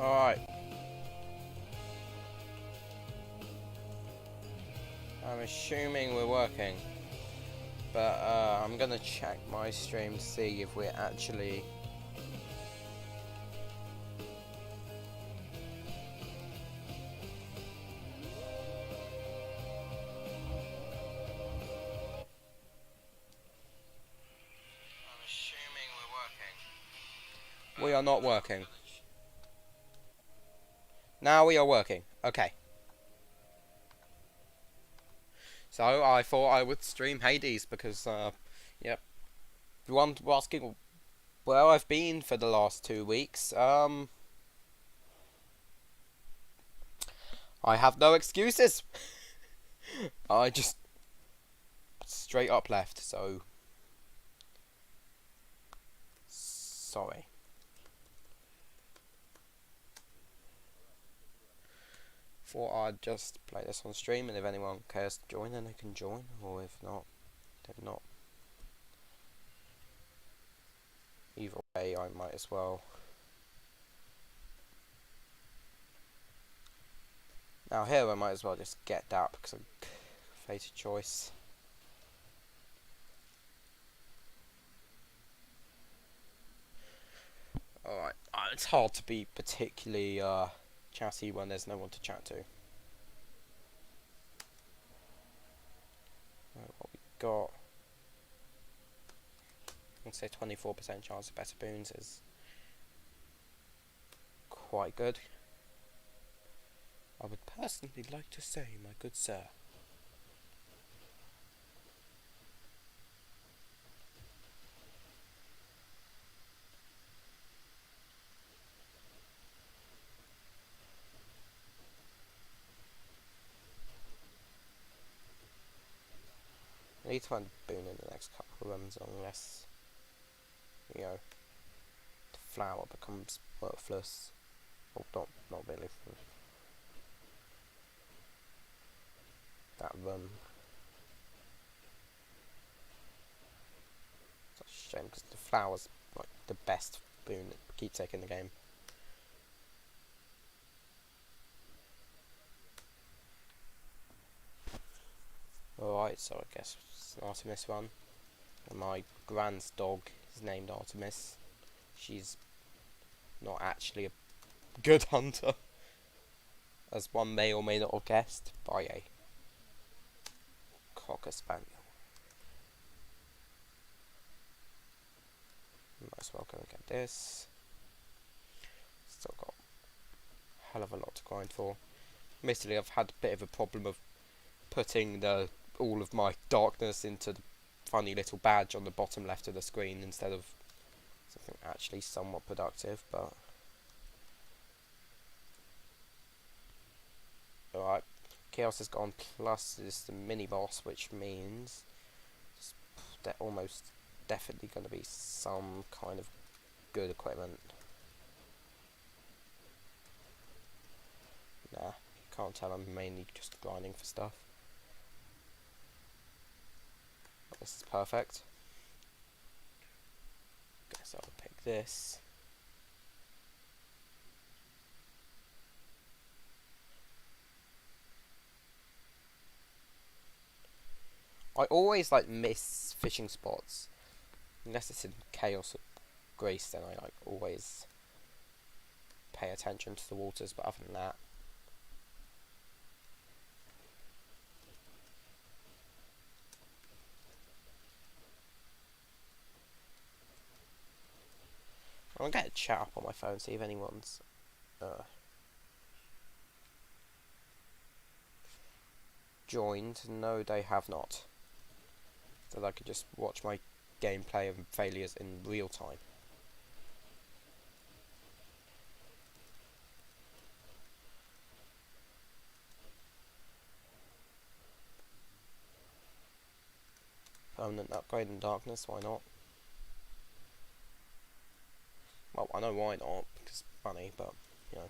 Alright. I'm assuming we're working. But I'm gonna check my stream to see if we're actually... I'm assuming we're working. We are not working. Now we are working. Okay. So I thought I would stream Hades because, yep. Everyone asking where I've been for the last 2 weeks. I have no excuses. I just straight up left, so sorry. Thought I'd just play this on stream, and if anyone cares to join, then they can join, or if not, then not. Either way, I might as well. Now here, I might as well just get that because I'm fated choice. Alright, it's hard to be particularly chatty when there's no one to chat to. Right, what we got? I'd say 24% chance of better boons is quite good. I would personally like to say, my good sir. I need to find a boon in the next couple of runs unless, you know, the flower becomes worthless. Well, not really. That run. It's a shame because the flower's like the best boon that keeps taking the game. Alright, so I guess it's an Artemis one. And my grand's dog is named Artemis. She's not actually a good hunter, as one may or may not have guessed, by a Cocker Spaniel. Might as well go and get this. Still got a hell of a lot to grind for. Admittedly, I've had a bit of a problem of putting all of my darkness into the funny little badge on the bottom left of the screen instead of something actually somewhat productive, but... Alright, Chaos has gone plus is the mini boss, which means they're almost definitely going to be some kind of good equipment. Nah, can't tell, I'm mainly just grinding for stuff. This is perfect. Guess I'll pick this. I always like miss fishing spots. Unless it's in Chaos or Grace, then I like always pay attention to the waters, but other than that, I'm gonna get a chat up on my phone, see if anyone's joined. No, they have not. So that I could just watch my gameplay and failures in real time. Permanent upgrade in darkness, why not? Well, I know why not, because it's funny, but, you know.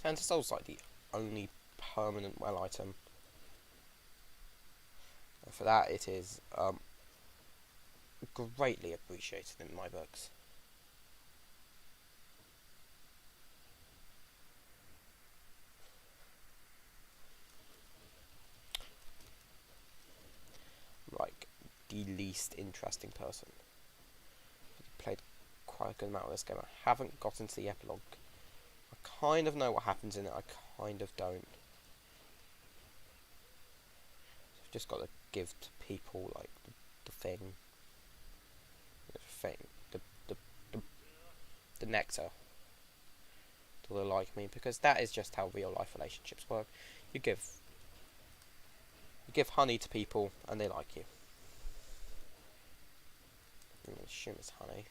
Santa Soul's like the only permanent well item. For that, it is greatly appreciated in my books. Like, the least interesting person. I played quite a good amount of this game. I haven't gotten to the epilogue. I kind of know what happens in it, I kind of don't. So I've just got to give to people, like, the thing. The nectar. Do they like me? Because that is just how real life relationships work. You give honey to people, and they like you. I'm gonna assume it's honey.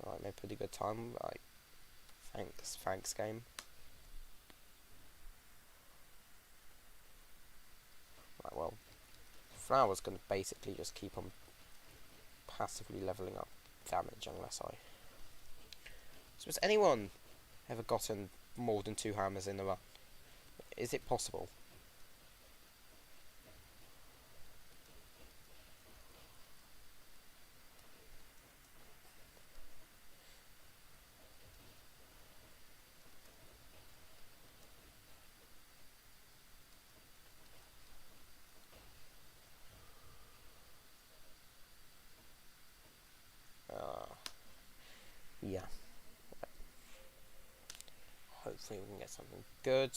Alright, made a pretty good time. Like, thanks game. Right, well, Flower's gonna basically just keep on passively leveling up damage unless I... So has anyone ever gotten more than 2 hammers in a run? Is it possible? Yeah. Hopefully we can get something good.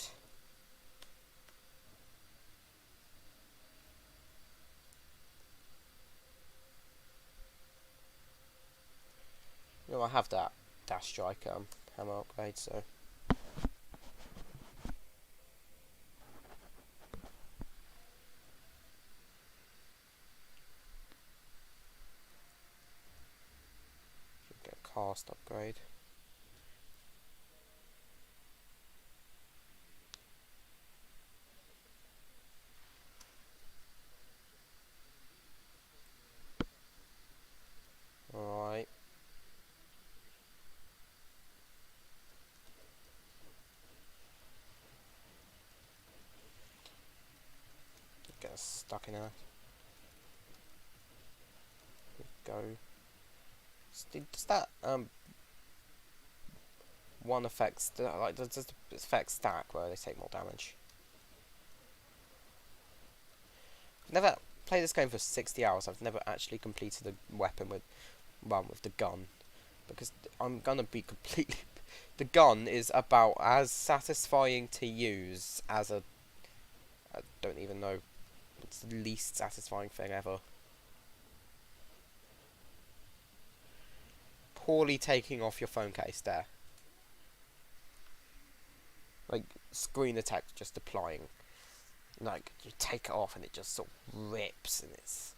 You know, I have that Dash Strike hammer upgrade, so... Should get a cast upgrade. Alright. Get us stuck in there. Go. Does that one affects like does it affect stack where they take more damage? I've never played this game for 60 hours. I've never actually completed a weapon with the gun, because I'm gonna be completely... The gun is about as satisfying to use as a... I don't even know. It's the least satisfying thing ever. Poorly taking off your phone case there. Like, screen attack just applying. Like, you take it off and it just sort of rips, and it's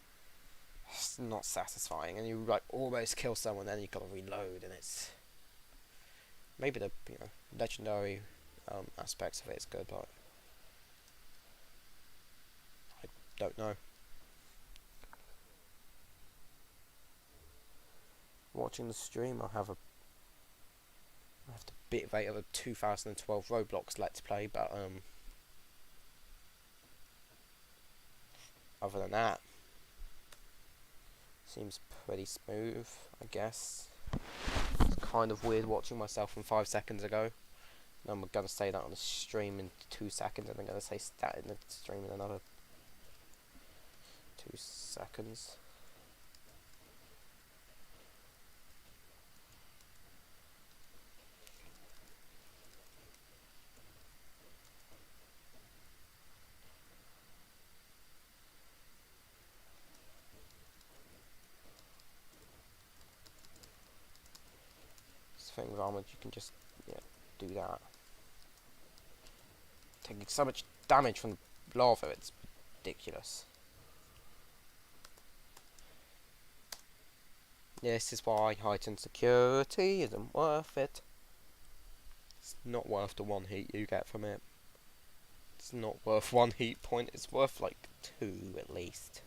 not satisfying. And you like almost kill someone, then you gotta reload, and it's... Maybe the legendary aspects of it is good, but I don't know. Watching the stream, I have the bit rate of a 2012 Roblox Let's Play, but other than that, seems pretty smooth, I guess. It's kind of weird watching myself from 5 seconds ago. I'm gonna say that on the stream in 2 seconds, and I'm gonna say that in the stream in another 2 seconds. This thing with armor, you can just do that. Taking so much damage from the lava, it's ridiculous. This is why heightened security isn't worth it. It's not worth the 1 heat you get from it. It's not worth 1 heat point, it's worth like 2 at least.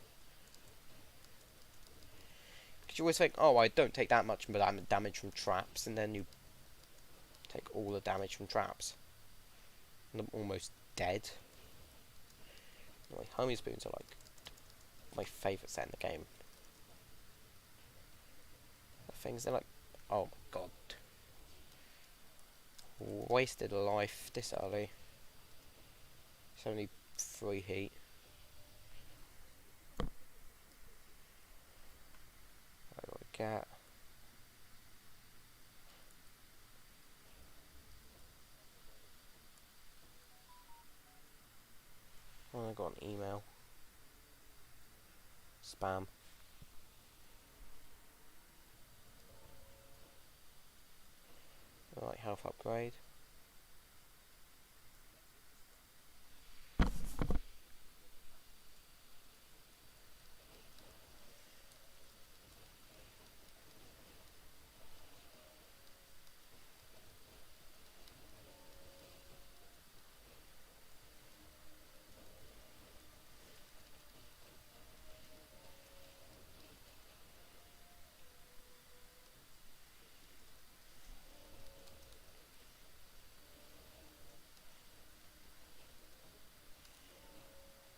Because you always think, oh, I don't take that much damage from traps, and then you take all the damage from traps. And I'm almost dead. Anyway, homing spoons are like my favourite set in the game. The things they're like, oh my god. Wasted a life this early. It's only 3 heat. What do I get? Oh, I got an email. Spam. Alright, health upgrade.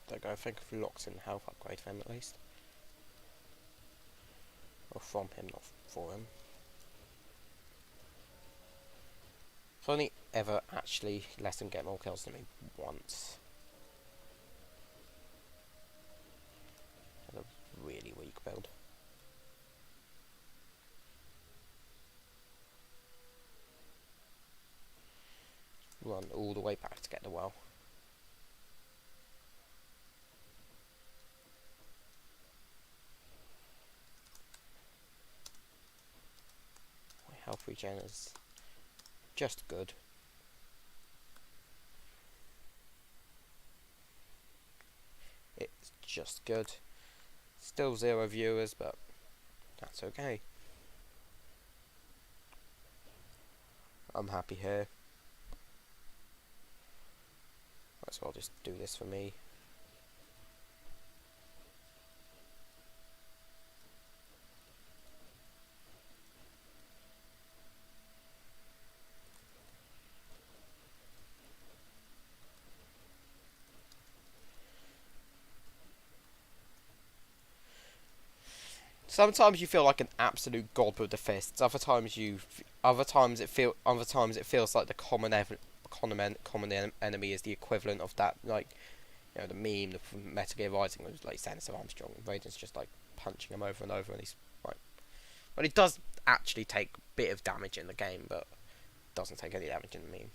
There we go, I think I've locked in health upgrade for him at least. Or from him, not for him. I've only ever actually let him get more kills than me once. Had a really weak build. Run all the way back to get the well. My health regen is just good. It's just good. Still 0 viewers, but that's okay. I'm happy here. Might as well just do this for me. Sometimes you feel like an absolute god with the fists. Other times it feels like the common enemy is the equivalent of that, like, you know, the meme, the Metal Gear Rising was like Stannis Armstrong, and Raiden's just like punching him over and over, and he's like, well, he does actually take a bit of damage in the game, but doesn't take any damage in the meme.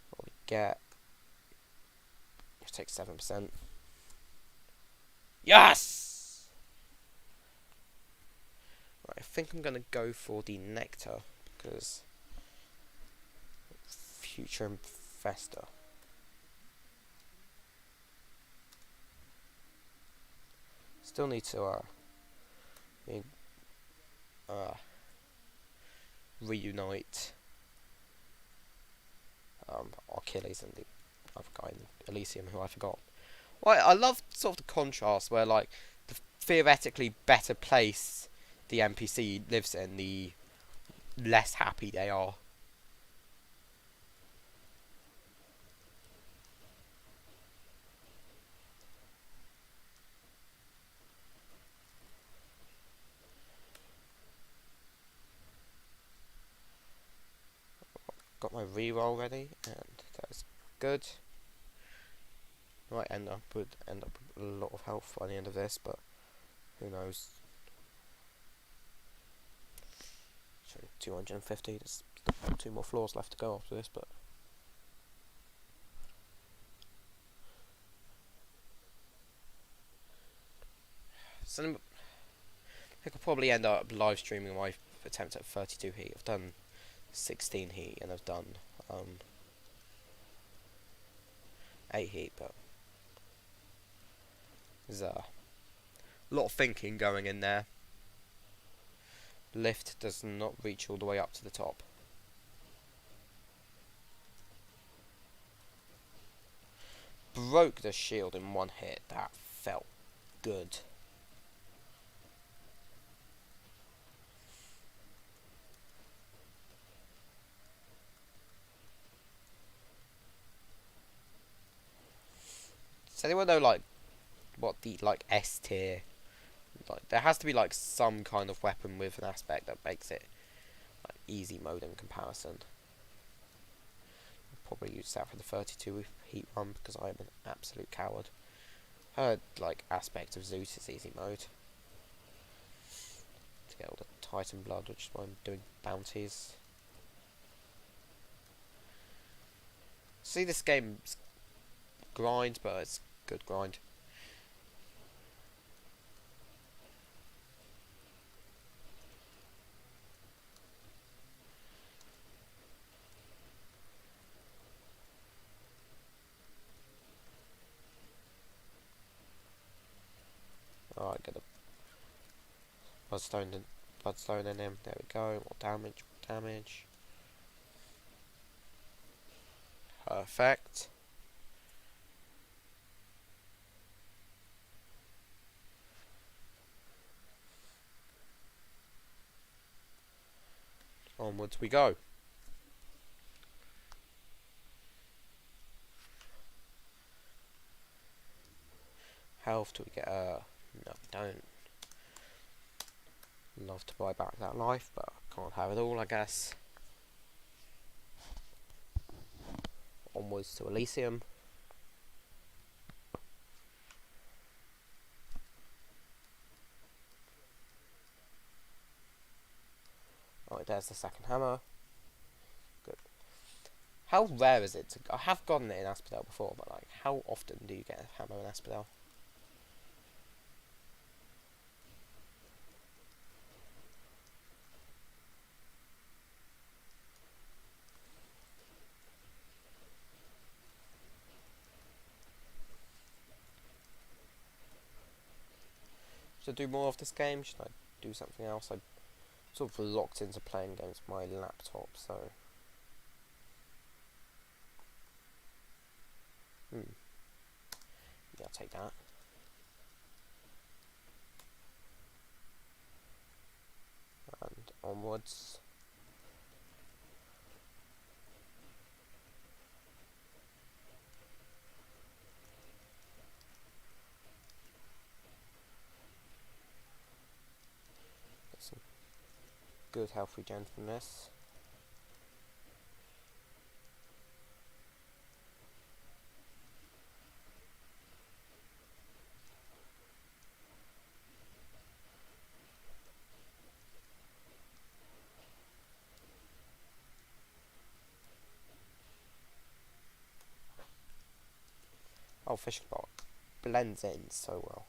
What we get? It takes 7%. Yes. Right, I think I'm going to go for the Nectar, because Future Infestor. Still need to reunite Achilles and the other guy in Elysium, who I forgot. Well, I love sort of the contrast where, like, the theoretically better place the NPC lives in, the less happy they are. Got my reroll ready, and that's good. Might end up with a lot of health by the end of this, but who knows? So 250. There's 2 more floors left to go after this, but so I think I'll probably end up live streaming my attempt at 32 heat. I've done 16 heat and I've done 8 heat, but there's a lot of thinking going in there. Lift does not reach all the way up to the top. Broke the shield in 1 hit. That felt good. Does anyone know like what the like S tier? Like there has to be like some kind of weapon with an aspect that makes it like easy mode in comparison. I'll probably use that for the 32 heat run because I am an absolute coward. Heard like aspect of Zeus is easy mode. To get all the Titan blood, which is why I'm doing bounties. See, this game's grind, but it's good grind. Alright, get a bloodstone in him. There we go. More damage, more damage. Perfect. Onwards we go. Health, do we get no, we don't. Love to buy back that life, but can't have it all, I guess. Onwards to Elysium. Alright, there's the second hammer. Good. How rare is it to... I have gotten it in Asphodel before, but like, how often do you get a hammer in Asphodel? Should I do more of this game? Should I do something else? I'm sort of locked into playing games with my laptop, so... Yeah, I'll take that. And onwards. Get some good health regen from this. Oh, fishing bot blends in so well.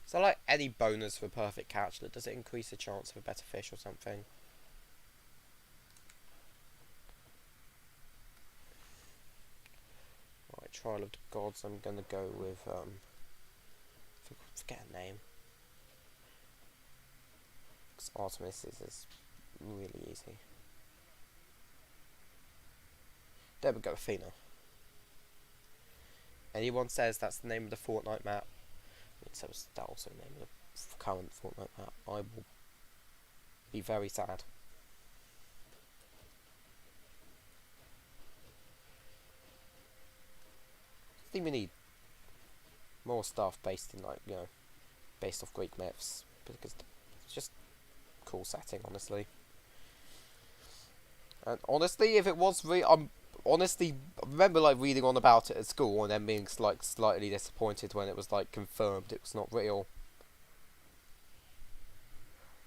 Is there like any bonus for perfect catch? Does it increase the chance of a better fish or something? Right, Trial of the Gods. I'm gonna go with forget a name. Because Artemis is really easy. There we go, Athena. Anyone says that's the name of the Fortnite map, so is that also the name of the current Fortnite map, I will be very sad. I think we need more stuff based in like, you know, based off Greek myths, because it's just a cool setting, honestly. And honestly, if it was honestly, I remember like reading on about it at school and then being like slightly disappointed when it was like confirmed it was not real.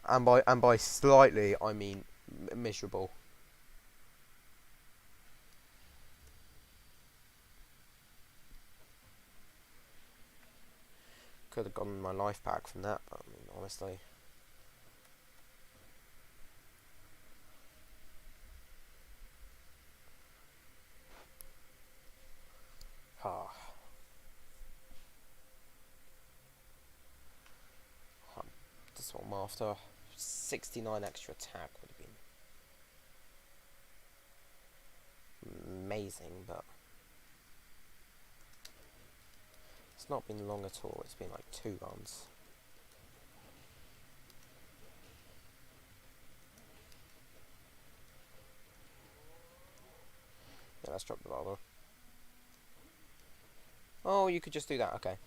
And by slightly, I mean miserable. Could have gotten my life back from that, but I mean, honestly. Ah. That's what I'm after. 69 extra attack would have been amazing, but it's not been long at all. It's been like 2 runs. let's drop the bottle. Oh, you could just do that, okay.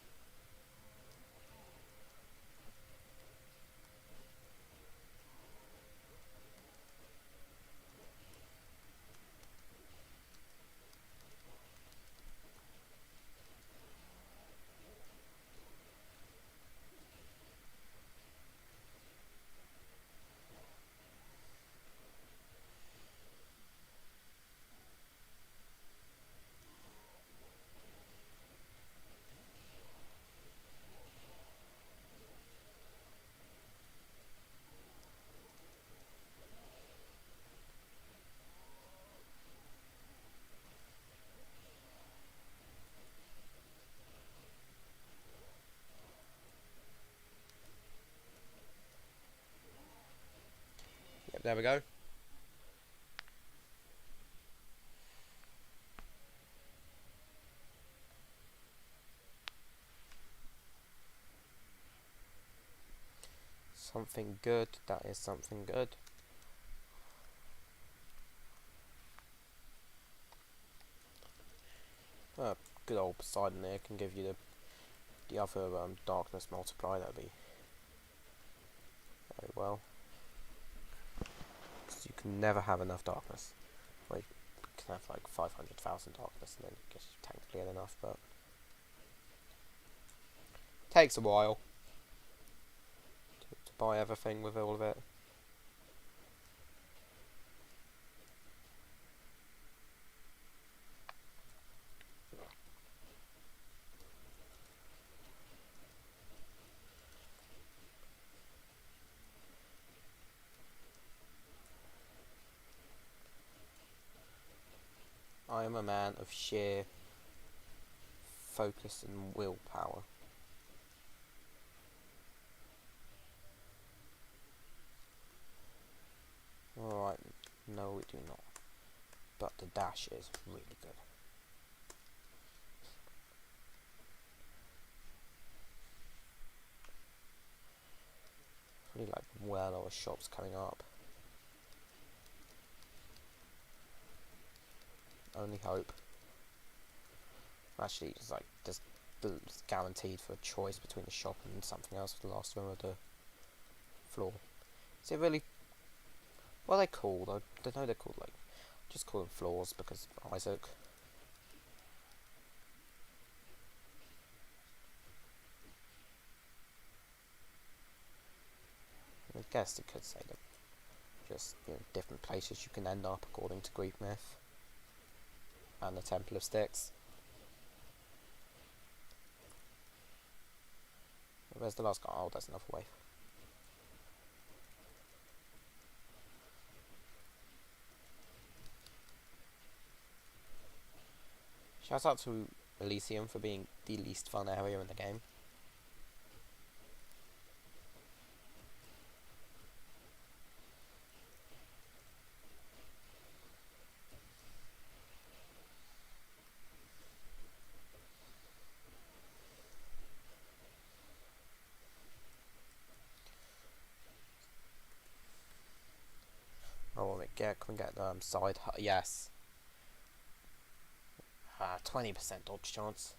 Yep, there we go. Something good, that is something good. Good old Poseidon there can give you the other darkness multiply, that'd be very well. Because you can never have enough darkness. Well, you can have like 500,000 darkness and then I guess you technically had enough, but takes a while to buy everything with all of it. I am a man of sheer focus and willpower. Alright, no we do not. But the dash is really good. Really like well our shops coming up. Only hope. Actually, it's like there's guaranteed for a choice between the shop and something else for the last room of the floor. Is it really? What are they called? I don't know. They're called like just call them floors because Isaac. I guess you could say that just different places you can end up according to Greek myth and the Temple of Styx. Where's the last guy? Oh, there's another wave. Shout out to Elysium for being the least fun area in the game. Oh, can we get side hut? Yes. 20% dodge chance.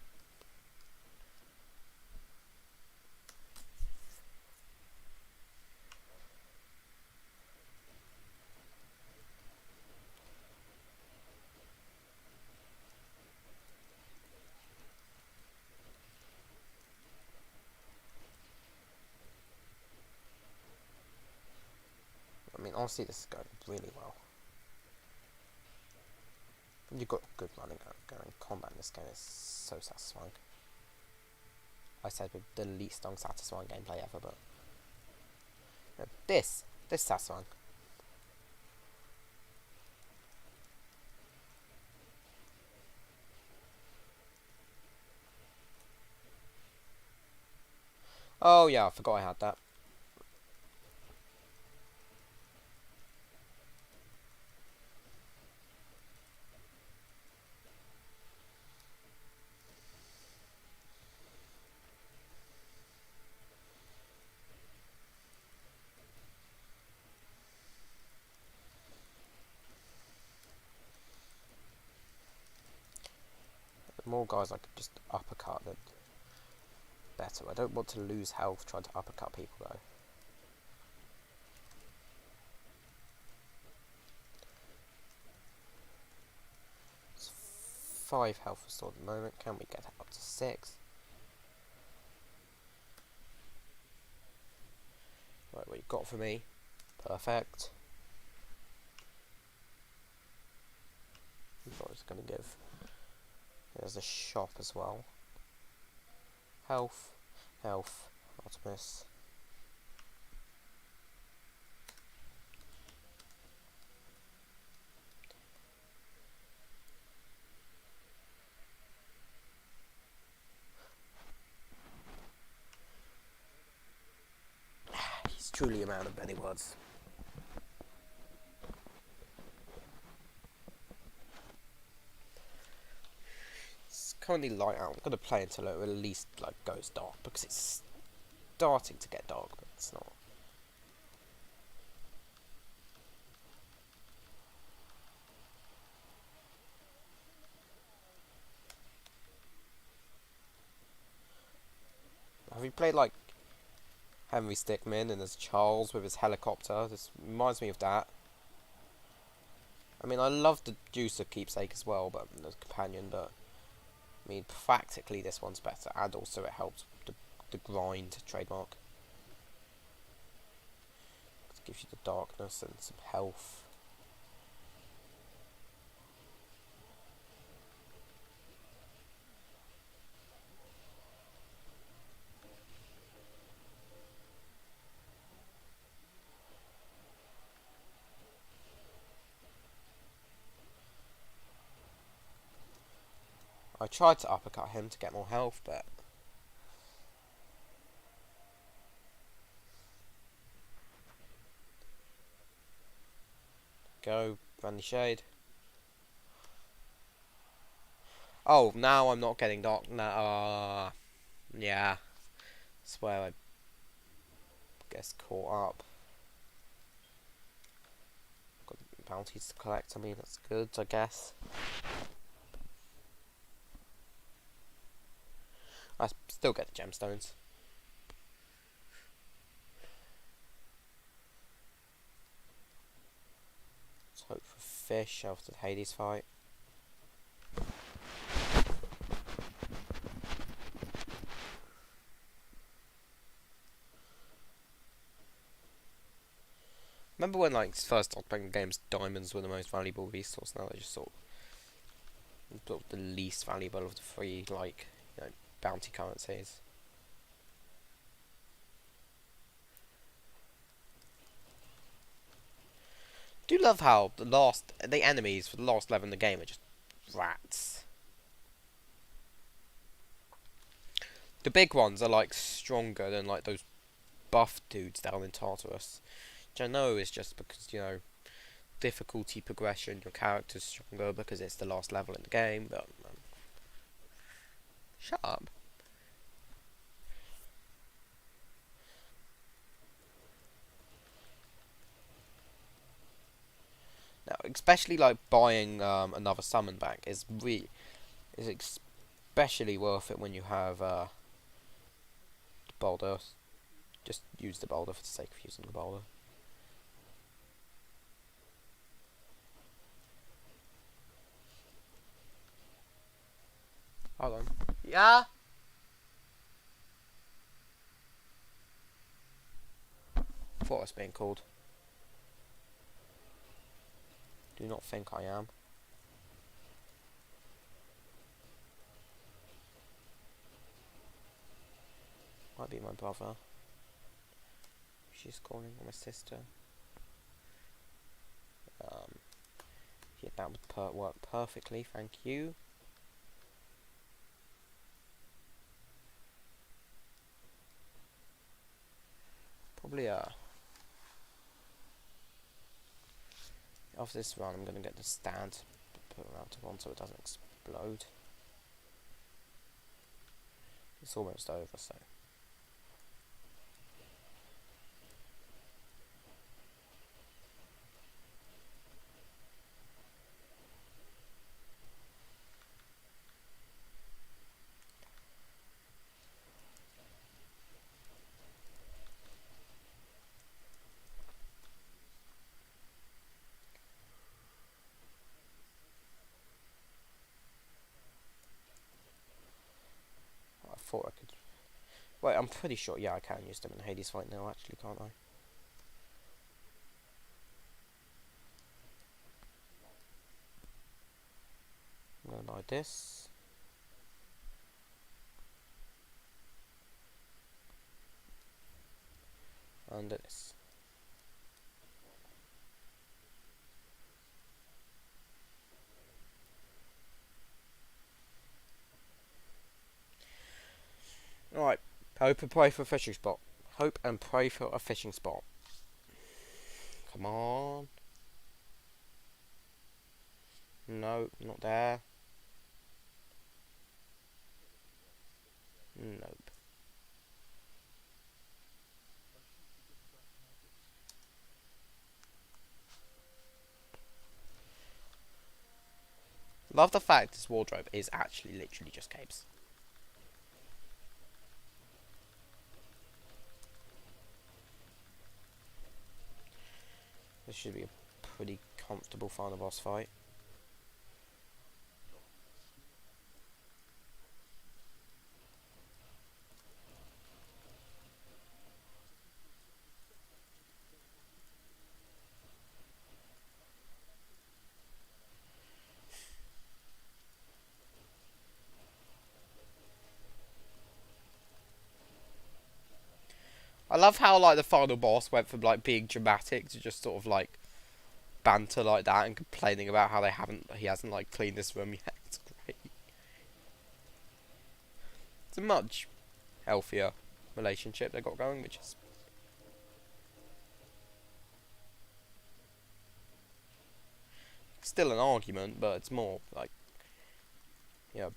I mean, honestly, this is going really well. You've got good running going. Combat in this game is so satisfying. I said with the least unsatisfying gameplay ever, but this satisfying. Oh yeah, I forgot I had that. more guys I could just uppercut, then better. I don't want to lose health trying to uppercut people though. It's 5 health restored at the moment. Can we get up to 6? Right, what you got for me? Perfect. What it's going to give. There's a shop as well. Health, health, Optimus. He's truly a man of many words. Currently light out. I'm gonna play until it at least like goes dark because it's starting to get dark, but it's not. Have you played like Henry Stickmin and there's Charles with his helicopter? This reminds me of that. I mean, I love the Juicer keepsake as well, but the companion, but I mean, practically this one's better, and also it helps the grind trademark. It gives you the darkness and some health. I tried to uppercut him to get more health, but go, Brandy Shade. Oh, now I'm not getting dark. Nah, yeah. That's where I guess caught up. Got bounties to collect. I mean, that's good, I guess. I still get the gemstones. Let's hope for fish after the Hades fight. Remember when like first started playing games, diamonds were the most valuable resource. Now they're just sort of the least valuable of the 3 like bounty currencies. Do love how the enemies for the last level in the game are just rats. The big ones are like stronger than like those buff dudes down in Tartarus. Which I know is just because, difficulty progression, your character's stronger because it's the last level in the game, but shut up. Now, especially like buying another summon bank is especially worth it when you have the boulder. Just use the boulder for the sake of using the boulder. Hold on. Yeah? Thought I was being called. Do not think I am. Might be my brother. She's calling, or my sister. Yeah, that would work perfectly, thank you. Probably after this run I'm gonna get the stand, put it around to one so it doesn't explode. It's almost over, so. thought I could. Wait, I'm pretty sure. Yeah, I can use them in Hades fight now. Actually, can't I? I'm gonna buy this. And this. Alright. Hope and pray for a fishing spot. Hope and pray for a fishing spot. Come on. No, not there. Nope. Love the fact this wardrobe is actually literally just capes. This should be a pretty comfortable final boss fight. I love how like the final boss went from like being dramatic to just sort of like banter like that and complaining about how he hasn't like cleaned this room yet. It's great. It's a much healthier relationship they got going, which is still an argument, but it's more like, you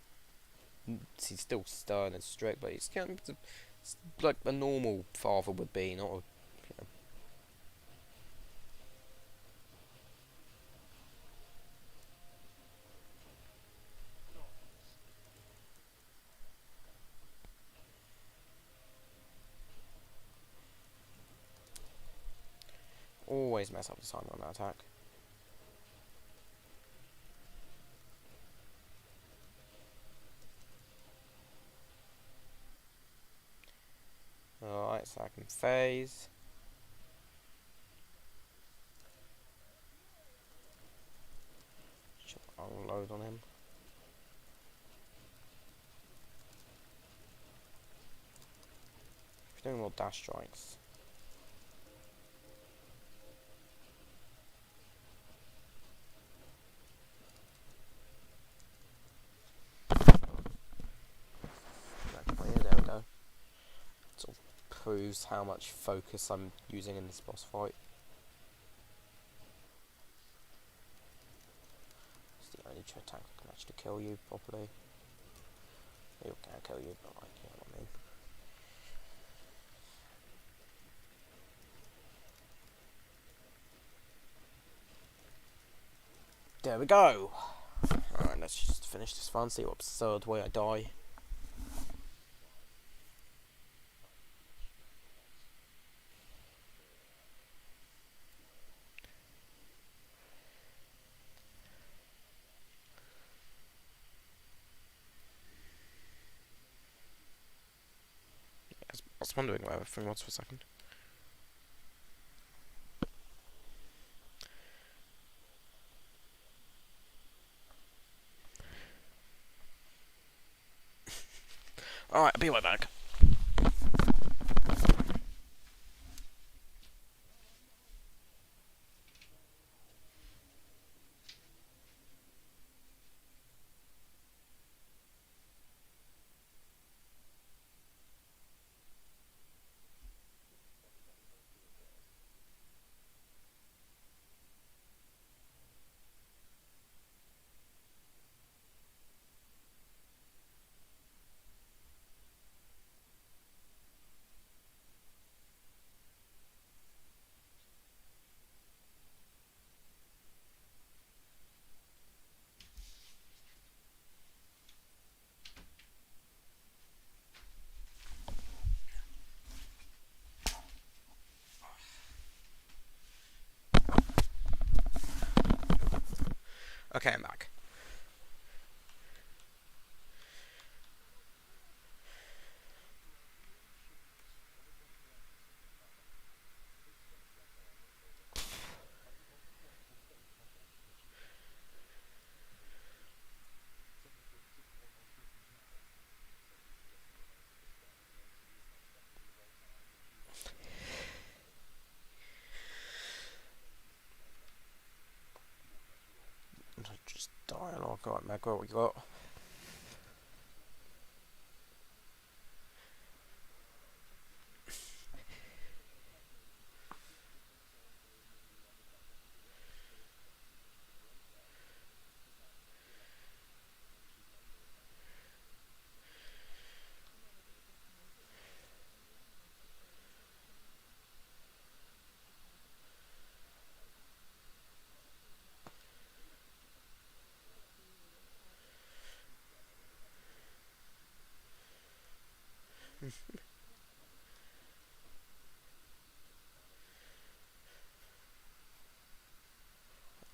know, he's still stern and strict, but he's kind of it's like a normal father would be, not a, you know. Always mess up the timing on that attack. Alright, so I can phase. Should unload on him. Doing more dash strikes. There we go. Sort of proves how much focus I'm using in this boss fight. It's the only tank that can actually kill you properly. It can kill you, but like, you know what I mean. There we go. Alright, let's just finish this fun, see what absurd way I die. I was wondering where everything was for a second. Alright, I'll be right back. Okay, I'm back. Alright, Meg, what you got?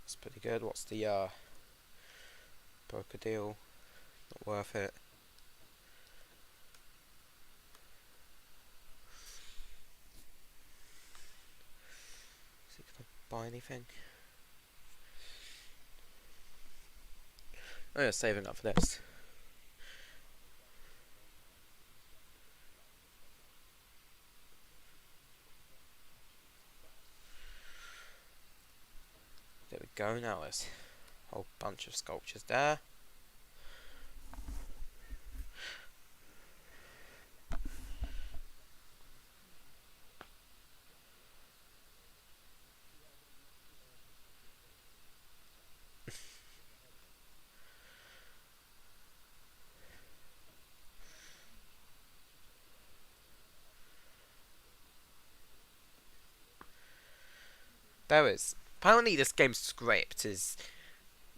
That's pretty good. What's the broker deal? Not worth it. Is he gonna buy anything? Oh yeah, saving up for this. There we go, now there's a whole bunch of sculptures there. There is. Apparently this game's script is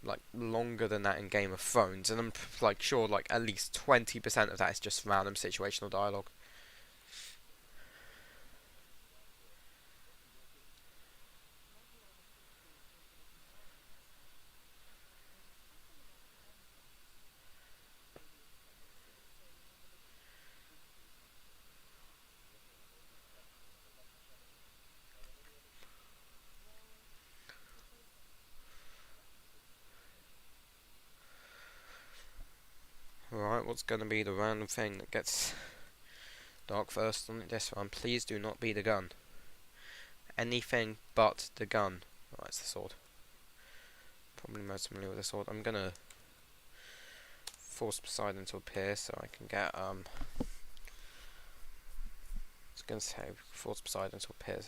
like longer than that in Game of Thrones, and I'm like sure like at least 20% of that is just random situational dialogue. Alright, what's gonna be the random thing that gets dark first on this one? Please do not be the gun. Anything but the gun. Oh, it's the sword. Probably most familiar with the sword. I'm gonna force Poseidon to appear so I can get I was gonna say force Poseidon to appear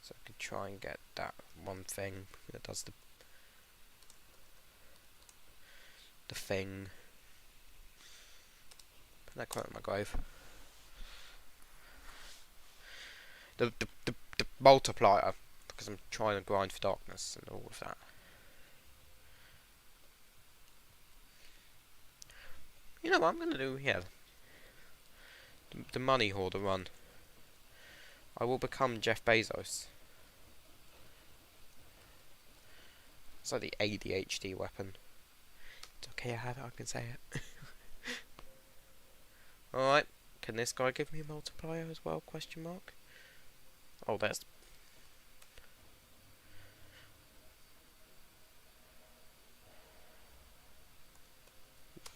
so I can try and get that one thing that does the thing. Put that quote in my grave. The multiplier, because I'm trying to grind for darkness and all of that. You know what I'm gonna do here? The money hoarder run. I will become Jeff Bezos. It's like the ADHD weapon. It's okay, I have it, I can say it. Alright, can this guy give me a multiplier as well, question mark? Oh, there's...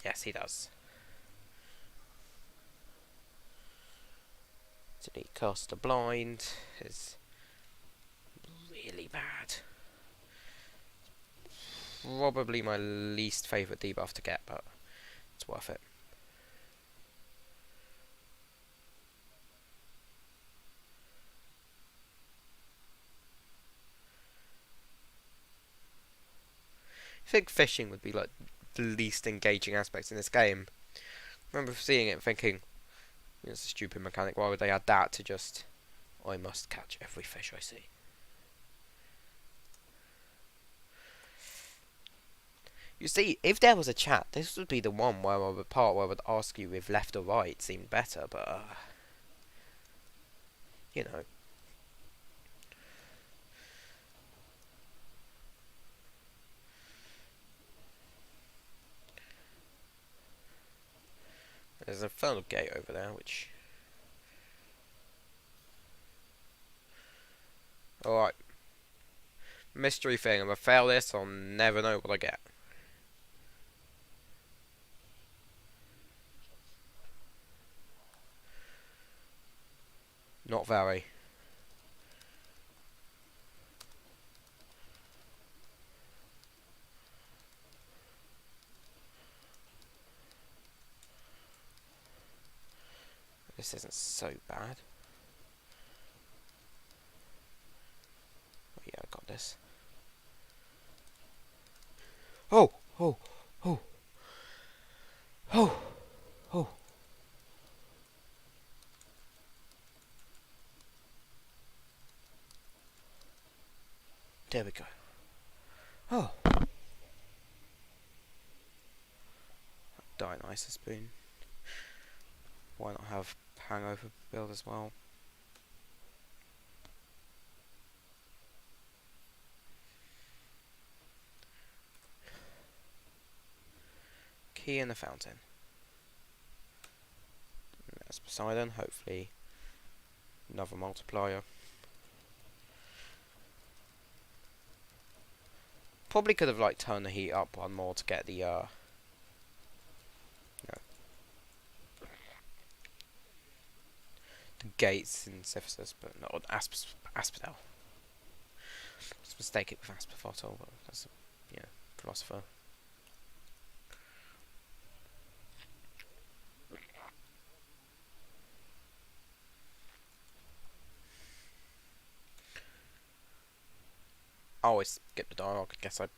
Yes, he does. Did he cast a blind? Is really bad. Probably my least favourite debuff to get, but it's worth it. I think fishing would be like the least engaging aspect in this game. I remember seeing it and thinking, it's a stupid mechanic, why would they add that to just, I must catch every fish I see. You see, if there was a chat, this would be the one where I would part where I would ask you if left or right seemed better, but you know. There's an infernal gate over there, which... Alright. Mystery thing, if I fail this, I'll never know what I get. Not very. This isn't so bad. Oh, yeah, I got this. Oh! Oh! Oh! Oh! Oh! There we go. Oh! Dionysus spoon. Why not have hangover build as well? Key in the fountain. That's Poseidon, hopefully another multiplier. Probably could have like turned the heat up one more to get the the gates in Cephalus, but not Asphodel. Just mistake it with Asphodel, but that's a philosopher. I always skip the dialogue. I guess I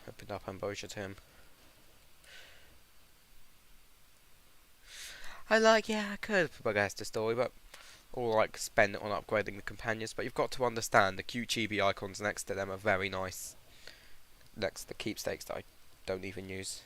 opened up Ambrosia to him. I could progress the story, but or like spend it on upgrading the companions. But you've got to understand the cute chibi icons next to them are very nice. Next to the keepsakes that I don't even use.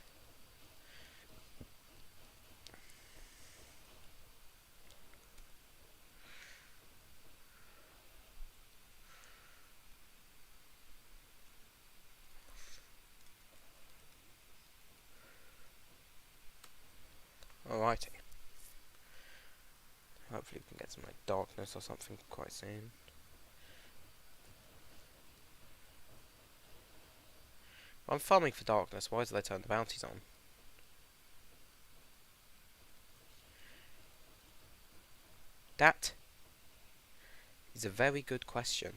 Alrighty. Hopefully we can get some like darkness or something quite soon. I'm farming for darkness. Why do they turn the bounties on? That is a very good question.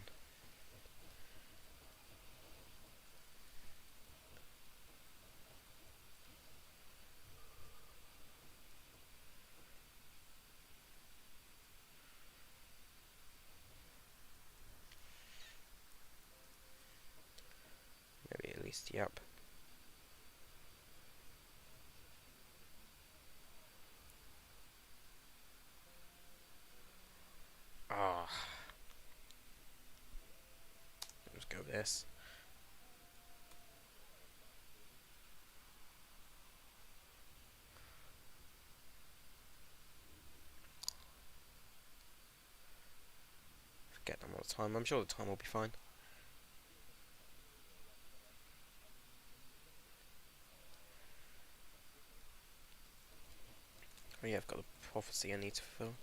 Maybe at least, yep. Ah. Let's go with this. Forget them all the time. I'm sure the time will be fine. Oh yeah, I've got a prophecy I need to fulfill.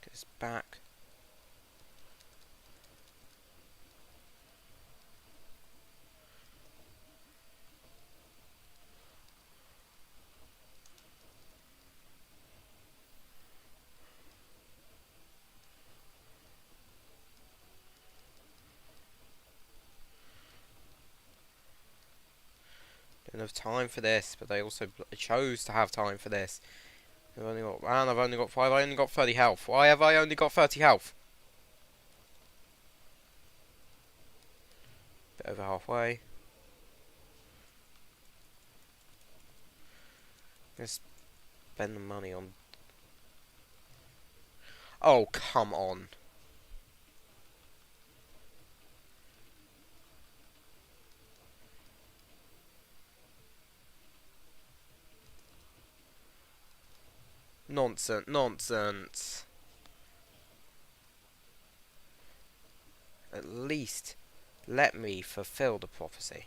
Get this back. Don't have time for this, but they also chose to have time for this. I've only got, and I've only got 5. I only got 30 health. Why have I only got 30 health? Bit over halfway. Let's spend the money on. Oh, come on. Nonsense, nonsense. At least let me fulfill the prophecy.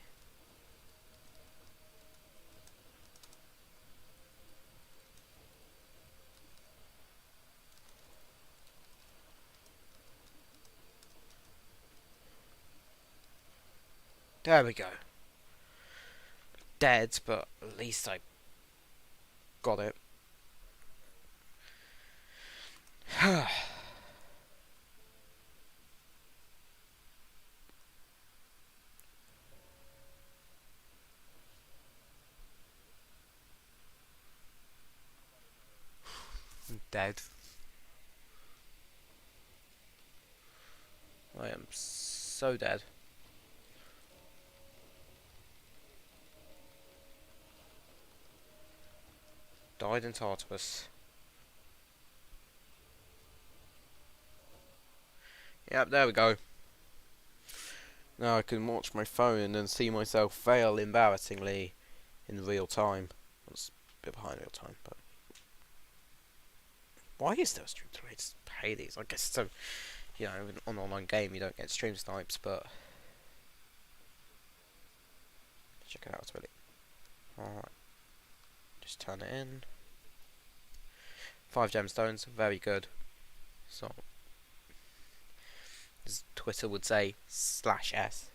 There we go. Dead, but at least I got it. I'm dead. I am so dead. Died in Tartarus. Yep, there we go. Now I can watch my phone and see myself fail embarrassingly in real time. That's a bit behind real time, but why is there a stream delay? Just pay these. I guess so. You know, on an online game you don't get stream snipes, but check it out. It's really alright. Just turn it in. 5 gemstones, very good. So, as Twitter would say, /s.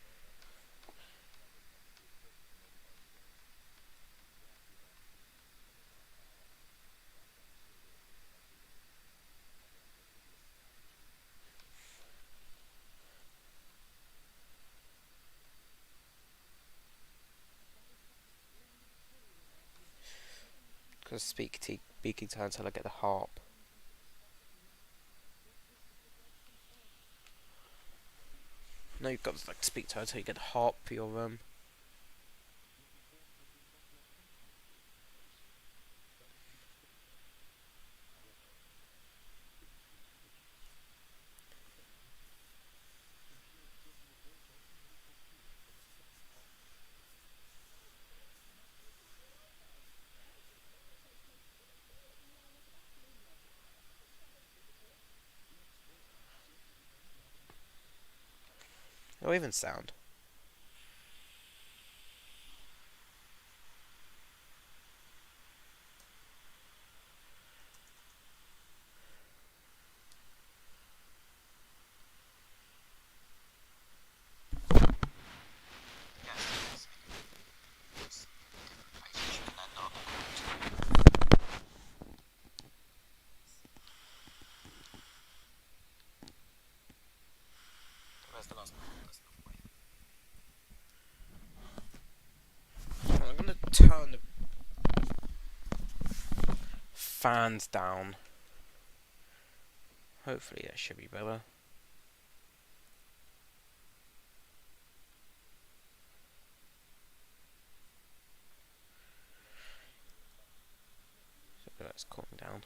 Gonna speaking to her until I get the harp. No, you've got to like speak to her until you get the harp for your or even sound. Where's the last one? I'm gonna turn the fans down. Hopefully that should be better. So let's calm down.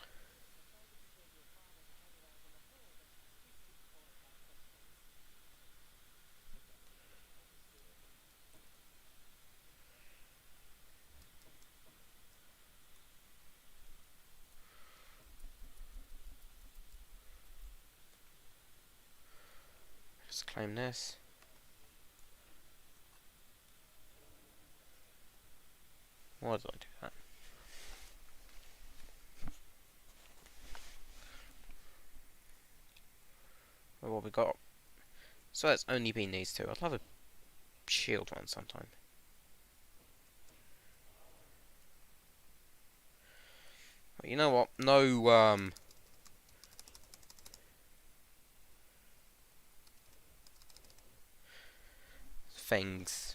Let's claim this. Why did I do that? Well, what we got? So it's only been these two. I'd love a shield one sometime. But you know what? No, things.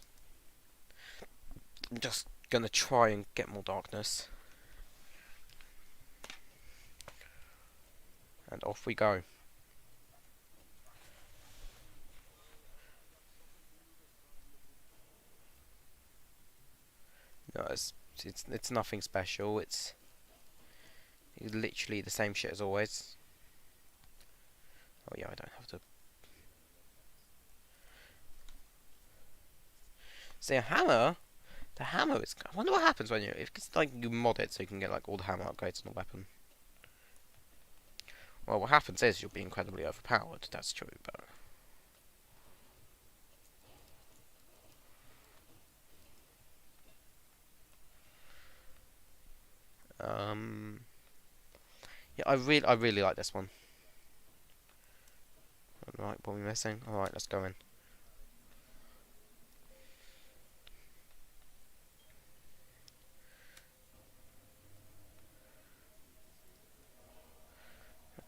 I'm just gonna try and get more darkness. And off we go. No, it's nothing special. It's literally the same shit as always. Oh yeah, I don't have to. See, a hammer. The hammer is. I wonder what happens when if it's like you mod it so you can get like all the hammer upgrades on the weapon. Well, what happens is you'll be incredibly overpowered. That's true, but. Yeah, I really like this one. Alright, what are we missing? Alright, let's go in.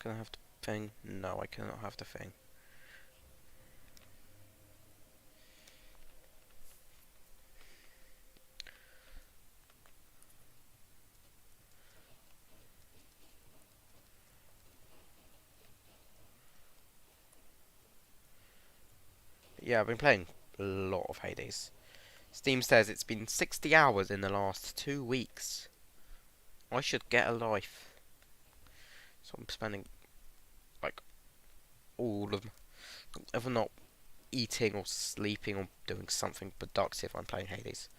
Can I have the thing? No, I cannot have the thing. Yeah, I've been playing a lot of Hades. Steam says it's been 60 hours in the last 2 weeks. I should get a life. So I'm spending, like, all of, if I'm not eating or sleeping or doing something productive, I'm playing Hades.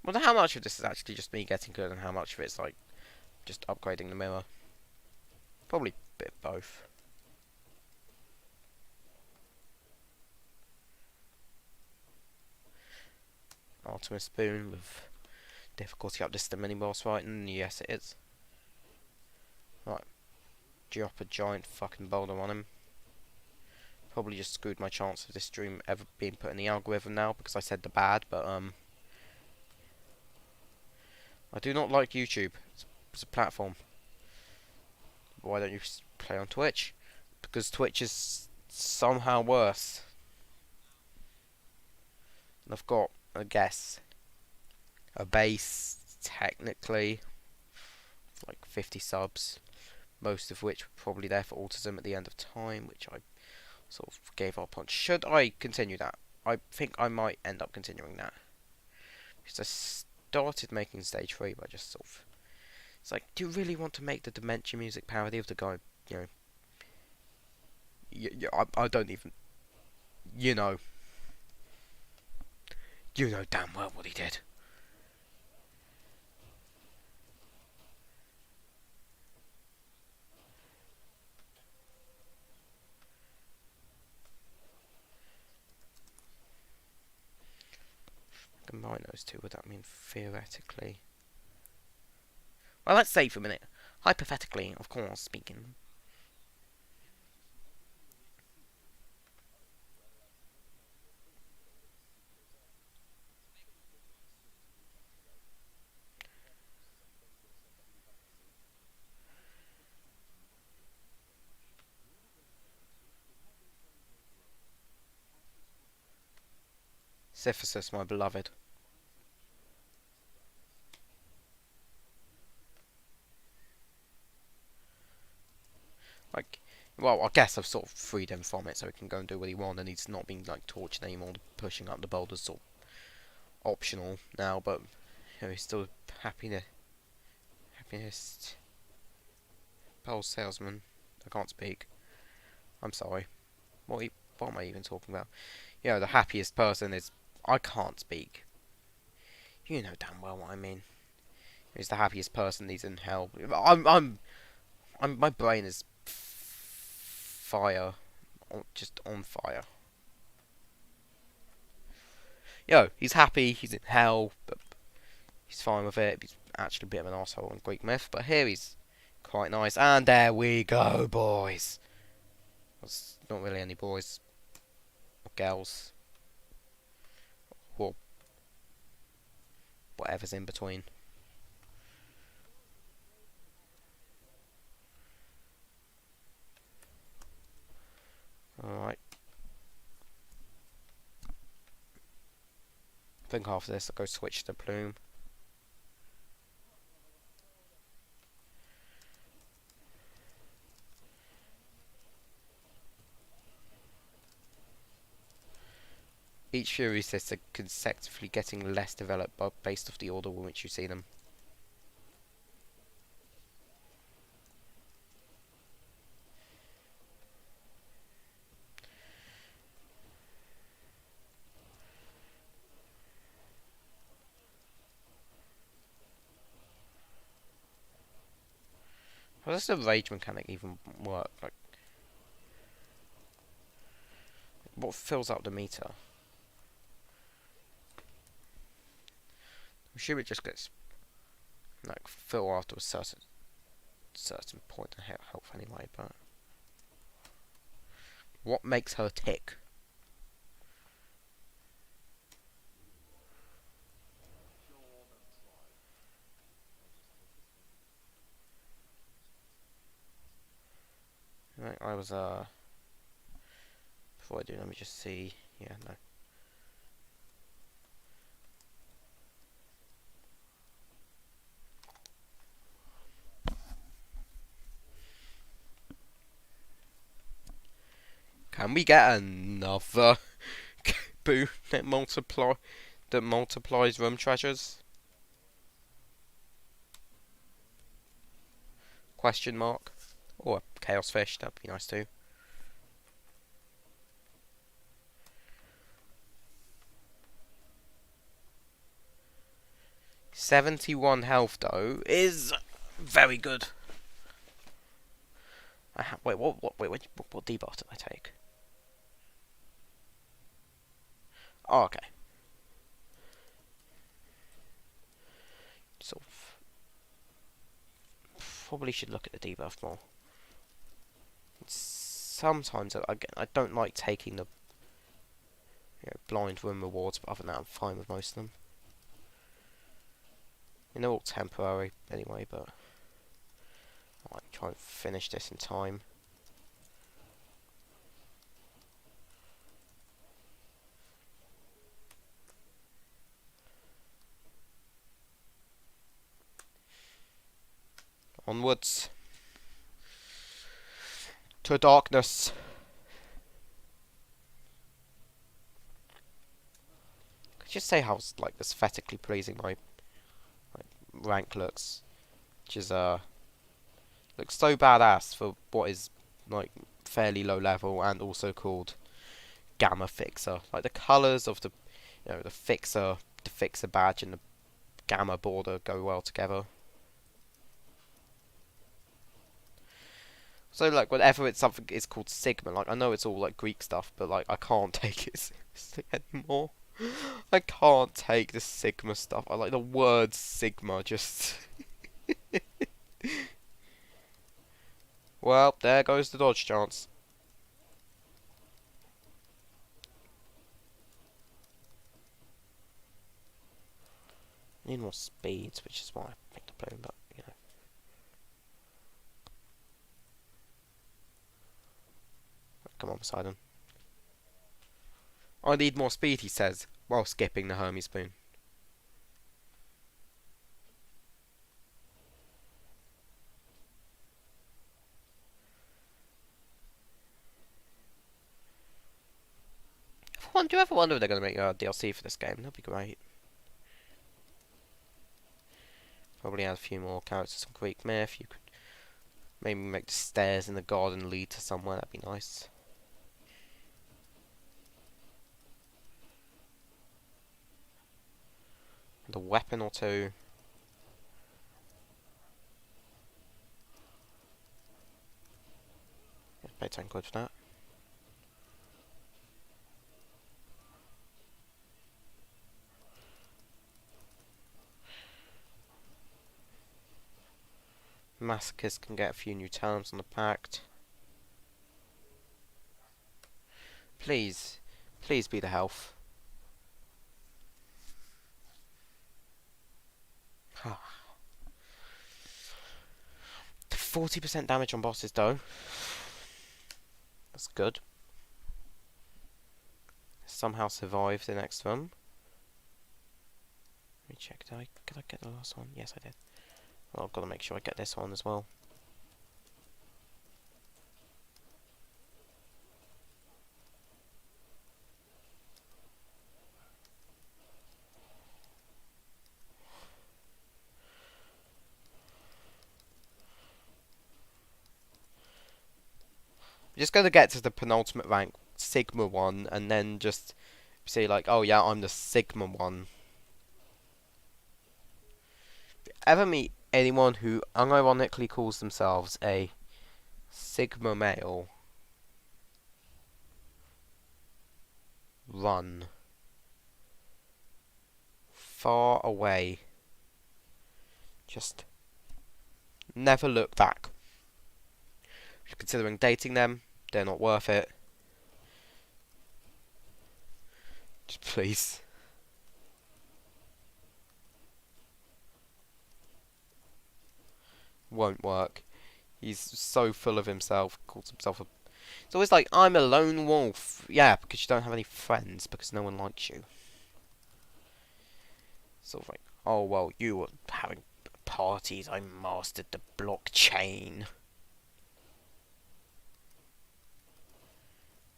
Wonder how much of this is actually just me getting good and how much of it's, like, just upgrading the mirror. Probably a bit of both. Artemis Spoon with difficulty up. This is the mini boss, right? And yes, it is. Right. Drop a giant fucking boulder on him. Probably just screwed my chance of this stream ever being put in the algorithm now because I said the bad, but I do not like YouTube. It's a platform. Why don't you play on Twitch? Because Twitch is somehow worse. And I've got, I guess, a base, technically, like 50 subs. Most of which were probably there for autism at the end of time, which I sort of gave up on. Should I continue that? I think I might end up continuing that. Because I started making stage 3 by just sort of... It's like, do you really want to make the Dementia music parody of the guy, you know... I don't even... You know damn well what he did. Combine those two, would that mean theoretically? Well, let's say for a minute. Hypothetically, of course, speaking. Syphilis, my beloved. Like, well, I guess I've sort of freed him from it so he can go and do what he wants and he's not being, like, tortured anymore. Pushing up the boulders sort of optional now, but, you know, he's still happiness. Pole salesman. I can't speak. I'm sorry. What am I even talking about? You know, the happiest person is... I can't speak. You know damn well what I mean. He's the happiest person. He's in hell. My brain is fire, just on fire. Yo, he's happy. He's in hell, but he's fine with it. He's actually a bit of an asshole in Greek myth, but here he's quite nice. And there we go, boys. There's not really any boys or girls or whatever's in between. Alright. I think after this I'll go switch to Plume. Each Fury lists are consecutively getting less developed based off the order in which you see them. How does the rage mechanic even work? Like, what fills up the meter? I'm sure it just gets like fill after a certain point of health anyway. But what makes her tick? Right, I was before I do, let me just see. Yeah, no. Can we get another boon that multiplies room treasures? Question mark. Or a chaos fish, that'd be nice too. $71 health though is very good. Wait, what debuff did I take? Oh, okay. Sort of. Probably should look at the debuff more. Sometimes I don't like taking the blind room rewards, but other than that, I'm fine with most of them. They're all temporary anyway, but I might try and finish this in time. Onwards to darkness. Could you just say how like aesthetically pleasing my rank looks? Which is looks so badass for what is like fairly low level and also called Gamma Fixer. Like the colours of the the Fixer badge and the Gamma border go well together. So like whenever it's something is called Sigma, like I know it's all like Greek stuff, but like I can't take it seriously anymore. I can't take the Sigma stuff. I like the word Sigma just. Well, there goes the dodge chance. Need more speeds, which is why I picked the balloon, but come on, Poseidon. I need more speed, he says, while skipping the Hermes spoon. Do you ever wonder if they're going to make a DLC for this game? That'd be great. Probably add a few more characters from Greek myth. You could maybe make the stairs in the garden lead to somewhere. That'd be nice. And a weapon or two. Yeah, pay 10 quid for that. Masochist can get a few new talents on the pact. Please, please be the health. The 40% damage on bosses though. That's good. Somehow survived the next one. Let me check. Did I get the last one? Yes, I did. Well, I've got to make sure I get this one as well. I'm just going to get to the penultimate rank, Sigma 1, and then just say like, oh yeah, I'm the Sigma 1. Ever meet anyone who unironically calls themselves a Sigma male? Run. far away. Just never look back. If you're considering dating them, they're not worth it. Just please. Won't work. He's so full of himself, calls himself a... It's always like, I'm a lone wolf. Yeah, because you don't have any friends, because no one likes you. Sort of like, oh, well, you were having parties, I mastered the blockchain.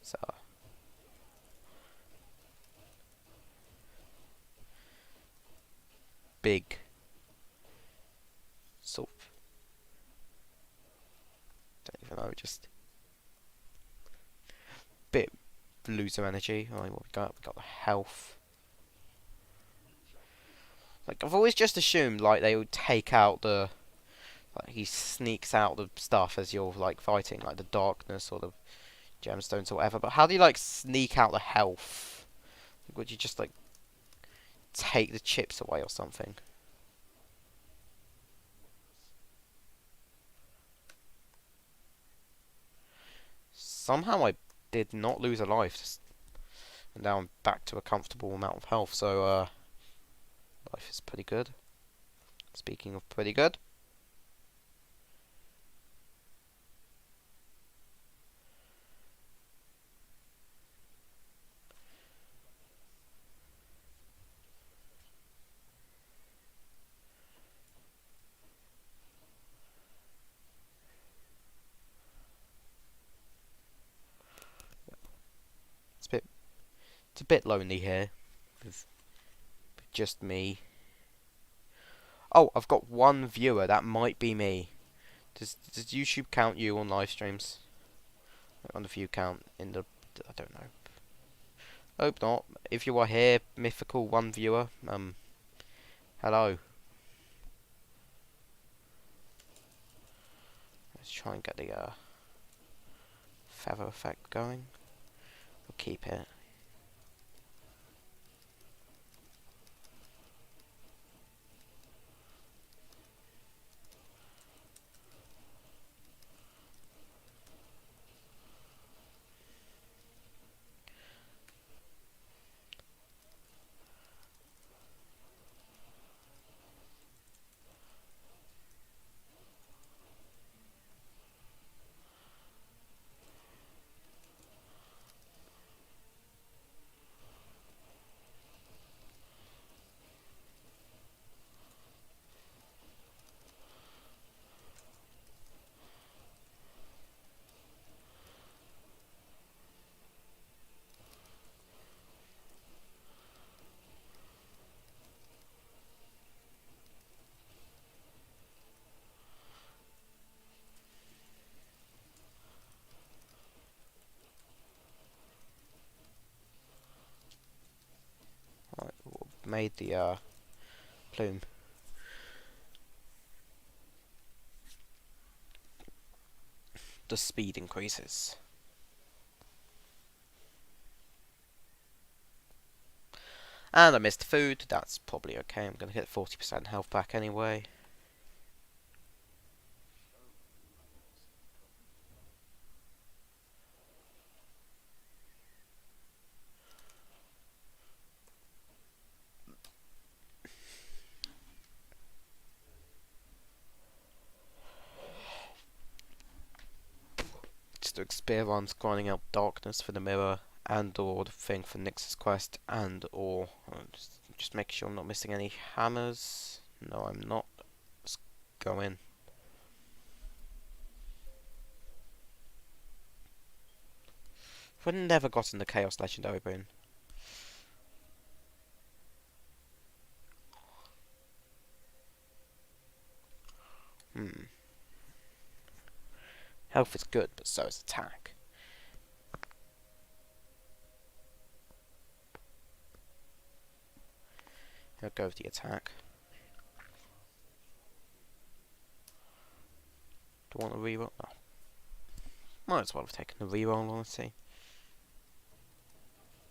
So... big... sort of... don't even know, just... bit loser energy. Alright, what we got? We got the health. Like, I've always just assumed, like, they would take out the... like, he sneaks out the stuff as you're, like, fighting, like, the darkness or the gemstones or whatever. But how do you, like, sneak out the health? Would you just, like, take the chips away or something? Somehow I did not lose a life. And now I'm back to a comfortable amount of health, so, life is pretty good. Speaking of pretty good. It's a bit lonely here, with just me. Oh, I've got one viewer. That might be me. Does YouTube count you on live streams? On the view count in the... I don't know. Hope not. If you are here, mythical one viewer, hello. Let's try and get the feather effect going. We'll keep it. Right, made the plume. The speed increases. And I missed food. That's probably okay. I'm going to get 40% health back anyway. Just doing spear runs, grinding out darkness for the mirror, and or the thing for Nyx's quest, and or just make sure I'm not missing any hammers. No, I'm not. Let's go in. I've never gotten the Chaos Legendary boon. Health is good, but so is attack. I'll go with the attack. Do I want to reroll? No. Might as well have taken the reroll, honestly.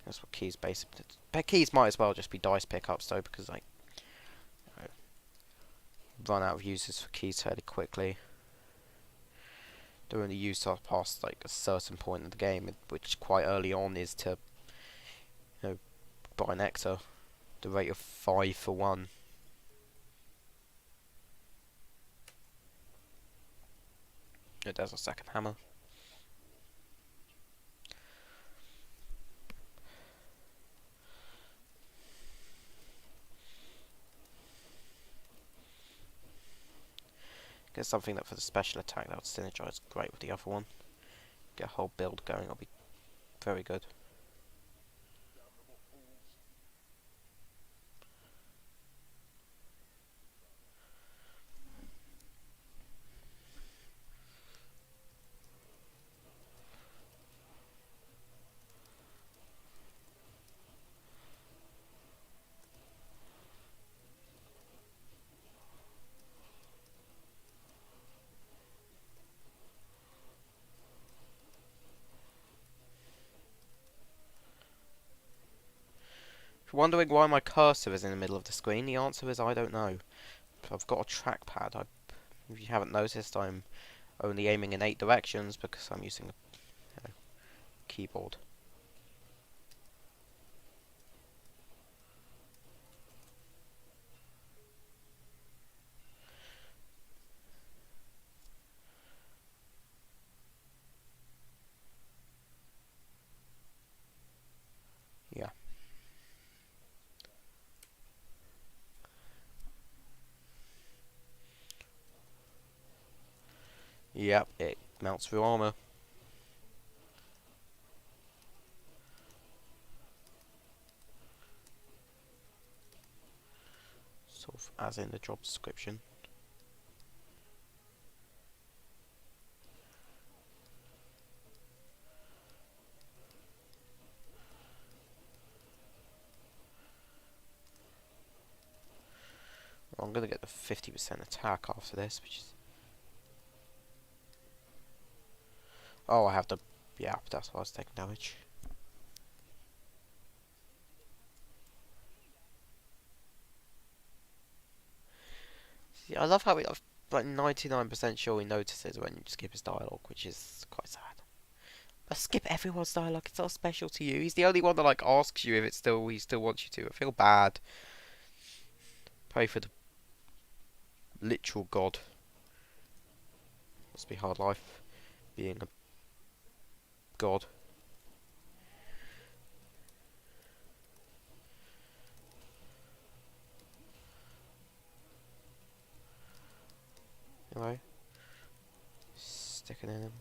That's what keys basically. Keys might as well just be dice pickups though, because like run out of uses for keys fairly quickly. They're only used past like a certain point in the game, which quite early on is to, you know, buy an Nectar. The rate of 5 for 1. There's a second hammer. Get something that for the special attack that would synergize great with the other one. Get a whole build going, it'll be very good. If you're wondering why my cursor is in the middle of the screen, the answer is I don't know. I've got a trackpad. If you haven't noticed, I'm only aiming in 8 directions because I'm using a keyboard. Yeah. Yep, it melts through armor. Sort of as in the job description. Well, I'm going to get the 50% attack after this, which is... Oh, I have the... Yeah, that's why I was taking damage. See, I love how I'm like 99% sure he notices when you skip his dialogue, which is quite sad. But skip everyone's dialogue, it's not special to you. He's the only one that like asks you if it's still he still wants you to. I feel bad. Pray for the literal god. Must be hard life being a god. Anyway, sticking in him.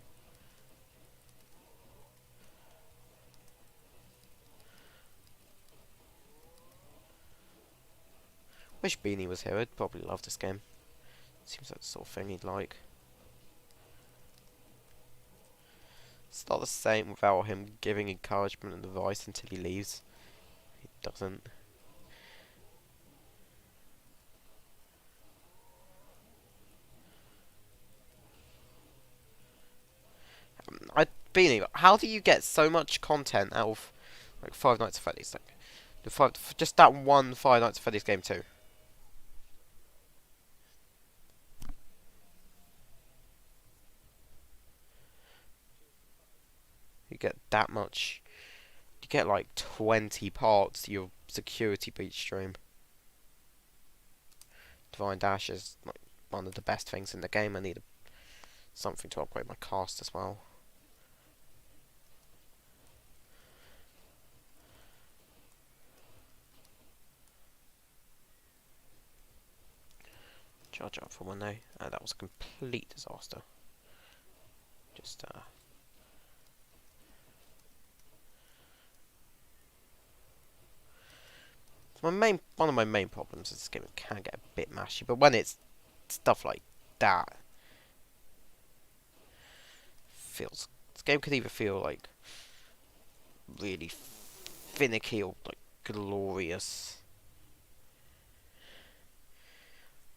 Wish Beanie was here. I'd probably love this game. Seems like the sort of thing he'd like. It's not the same without him giving encouragement and advice until he leaves. He doesn't. Beanie, how do you get so much content out of like Five Nights at Freddy's? Like, just that one Five Nights at Freddy's game too. You get that much. You get like 20 parts to your security breach stream. Divine Dash is like one of the best things in the game. I need something to upgrade my cast as well. Charge up for one day. That was a complete disaster. Just one of my main problems is this game can get a bit mashy, but when it's stuff like that, this game could either feel like really finicky or like glorious,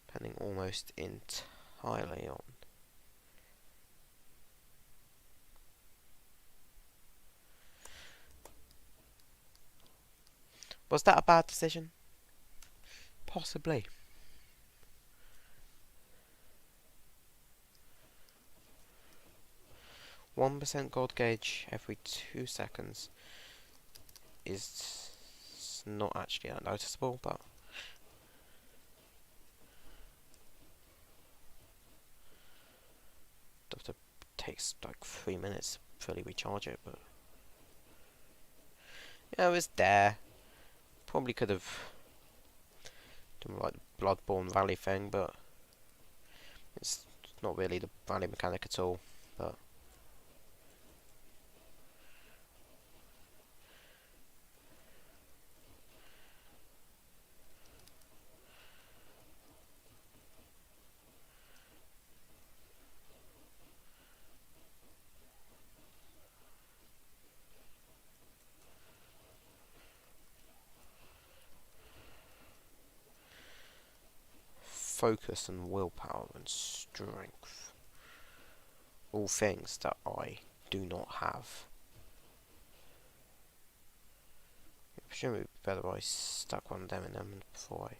depending almost entirely on. Was that a bad decision? Possibly. 1% gold gauge every 2 seconds is not actually that noticeable, but it takes like 3 minutes to fully recharge it. But yeah, it was there. Probably could have done like the Bloodborne rally thing, but it's not really the rally mechanic at all. But focus and willpower and strength, all things that I do not have. Presumably it would be better if I stuck one of them in them before I...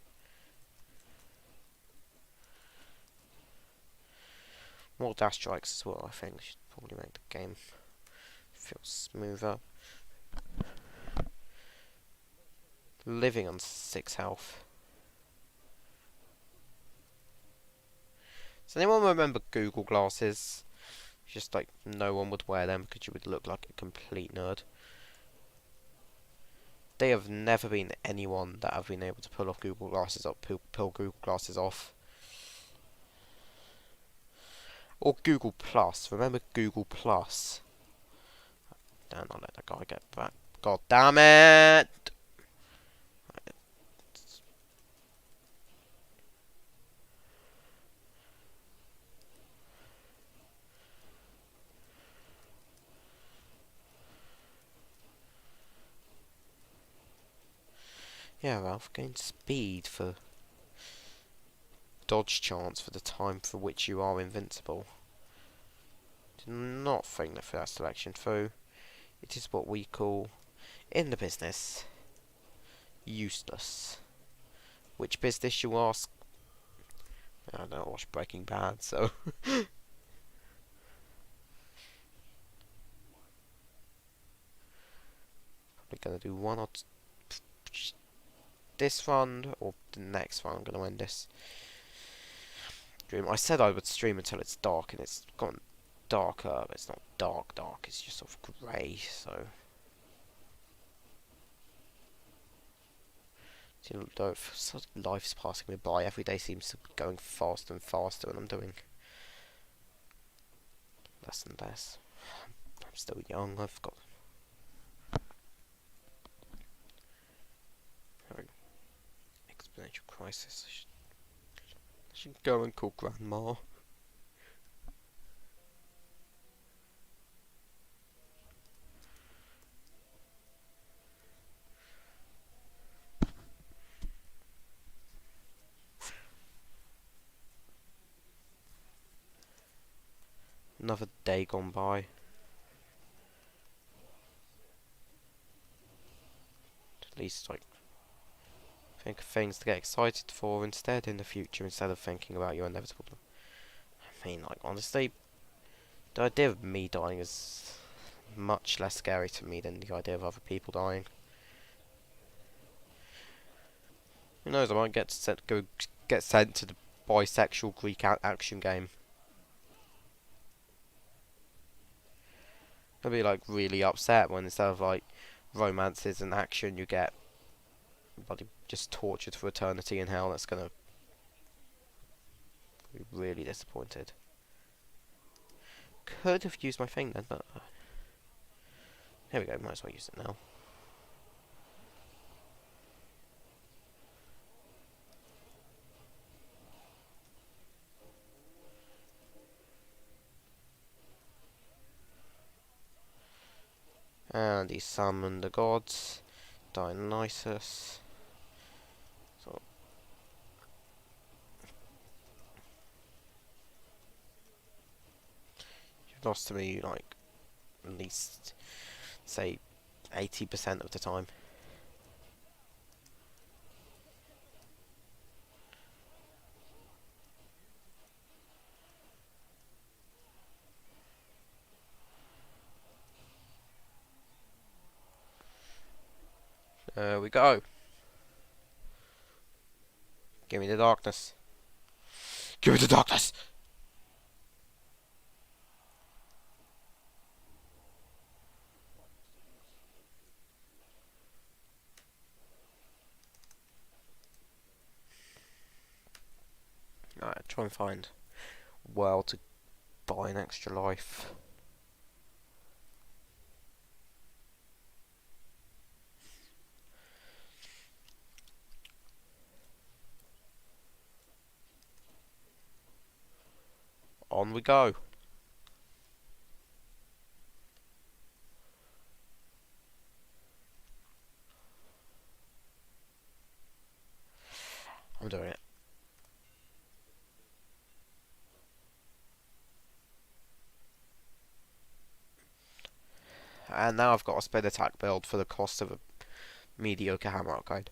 More dash strikes as well, I think, should probably make the game feel smoother. Living on 6 health. Does anyone remember Google glasses? Just like no one would wear them because you would look like a complete nerd. They have never been anyone that have been able to pull off Google glasses up, pull Google glasses off. Or Google Plus. Remember Google Plus? Damn, I'll let that guy get back. God damn it! Yeah, Ralph, gain speed for dodge chance for the time for which you are invincible. Do not think that for that selection through. It is what we call, in the business, useless. Which business, you ask? I don't watch Breaking Bad, so... Probably gonna do one or this run, or the next one. I'm gonna end this stream. I said I would stream until it's dark, and it's gotten darker, but it's not dark, it's just sort of grey, so... You know, life's passing me by. Every day seems to be going faster and faster, and I'm doing less and less. I'm still young. I've got exponential crisis. I should go and call Grandma. Another day gone by. At least, like, think of things to get excited for instead in the future, instead of thinking about your inevitable. I mean, like, honestly, the idea of me dying is much less scary to me than the idea of other people dying. Who knows? I might get sent to the bisexual Greek action game. I'll be like really upset when instead of like romances and action, you get bloody just tortured for eternity in hell. That's gonna be really disappointed. Could have used my thing then, but here we go. Might as well use it now. And he summoned the gods, Dionysus. So you've lost to me like at least say 80% of the time. There we go. Give me the darkness. Give me the darkness! Alright, try and find a world to buy an extra life. On we go. I'm doing it. And now I've got a spin attack build for the cost of a mediocre hammer upgrade.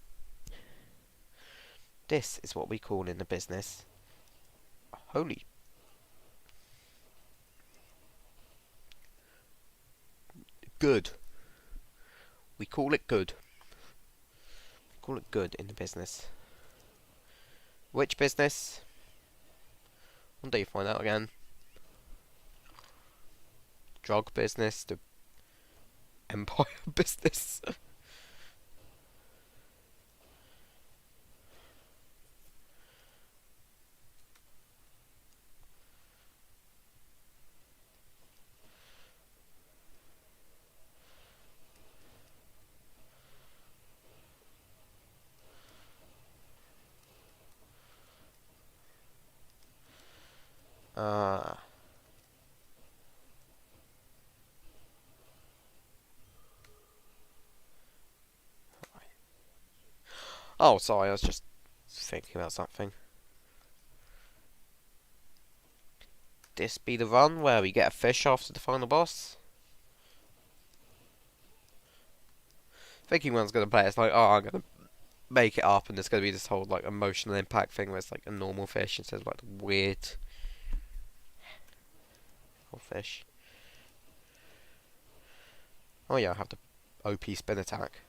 This is what we call in the business holy. Good. We call it good. We call it good in the business. Which business? One day you find out again. Drug business, the empire business. Oh, sorry, I was just thinking about something. This be the run where we get a fish after the final boss? Thinking one's gonna play, it's like, oh, I'm gonna make it up, and there's gonna be this whole like emotional impact thing where it's like a normal fish instead of like the weird fish. Oh yeah, I have the OP spin attack.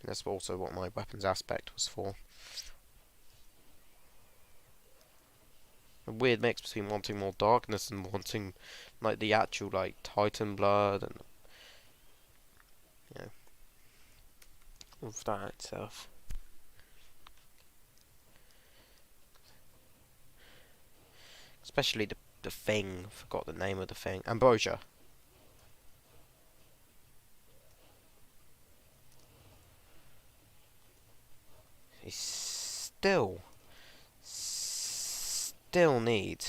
And that's also what my weapons aspect was for. A weird mix between wanting more darkness and wanting like the actual like Titan blood and all of that itself. Especially the thing, forgot the name of the thing. Ambrosia. He still need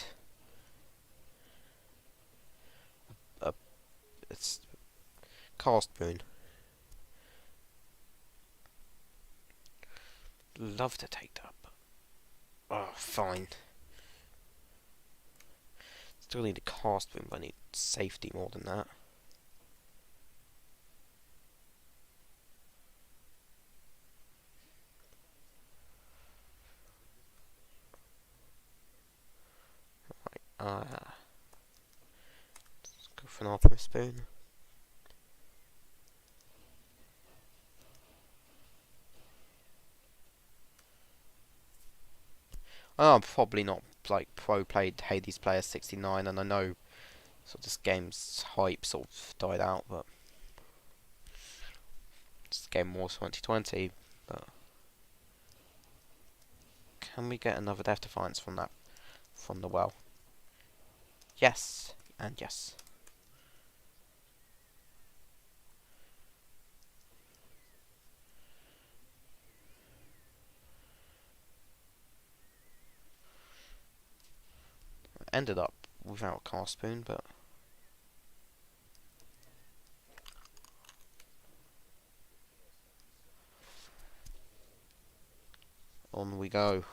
a it's cast boon. Love to take that, but oh, fine. Still need a cast boon, but I need safety more than that. Right, let's go for an alchemist spoon. I'm probably not like pro played Hades player 69, and I know sort of this game's hype sort of died out, but this game more 2020. But can we get another Death Defiance from that, from the well? Yes, and yes. Ended up without a cast spoon, but on we go.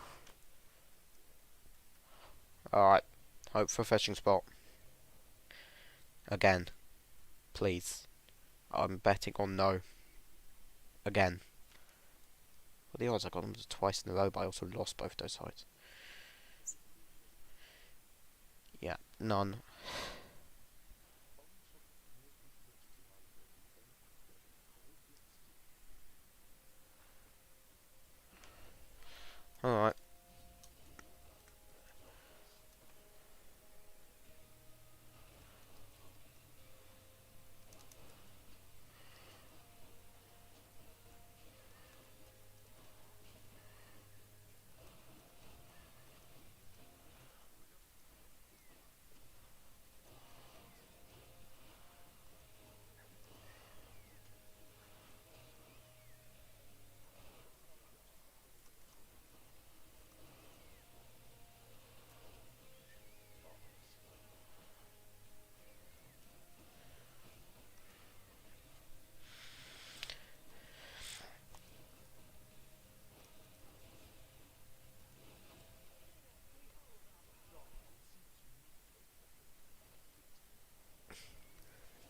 Alright, hope for a fetching spot. Again, please. I'm betting on no. Again. What are the odds I got them twice in a row, but I also lost both those sides. Yeah, none. Alright.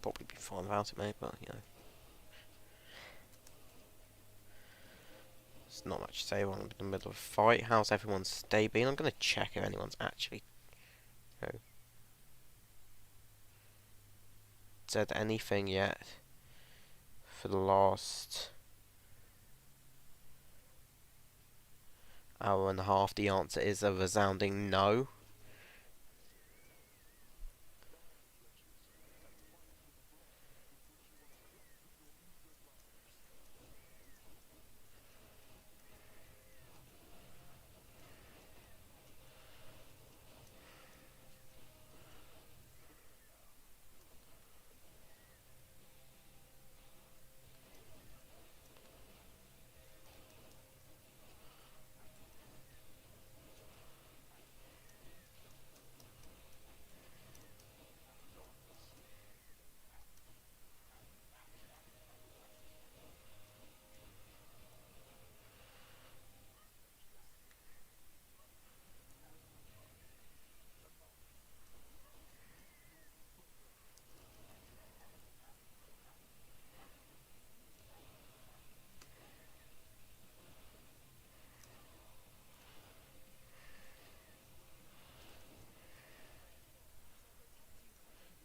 Probably be fine without it, mate, but, you know. There's not much to say. We're in the middle of a fight. How's everyone's day been? I'm going to check if anyone's actually said anything yet for the last hour and a half. The answer is a resounding no.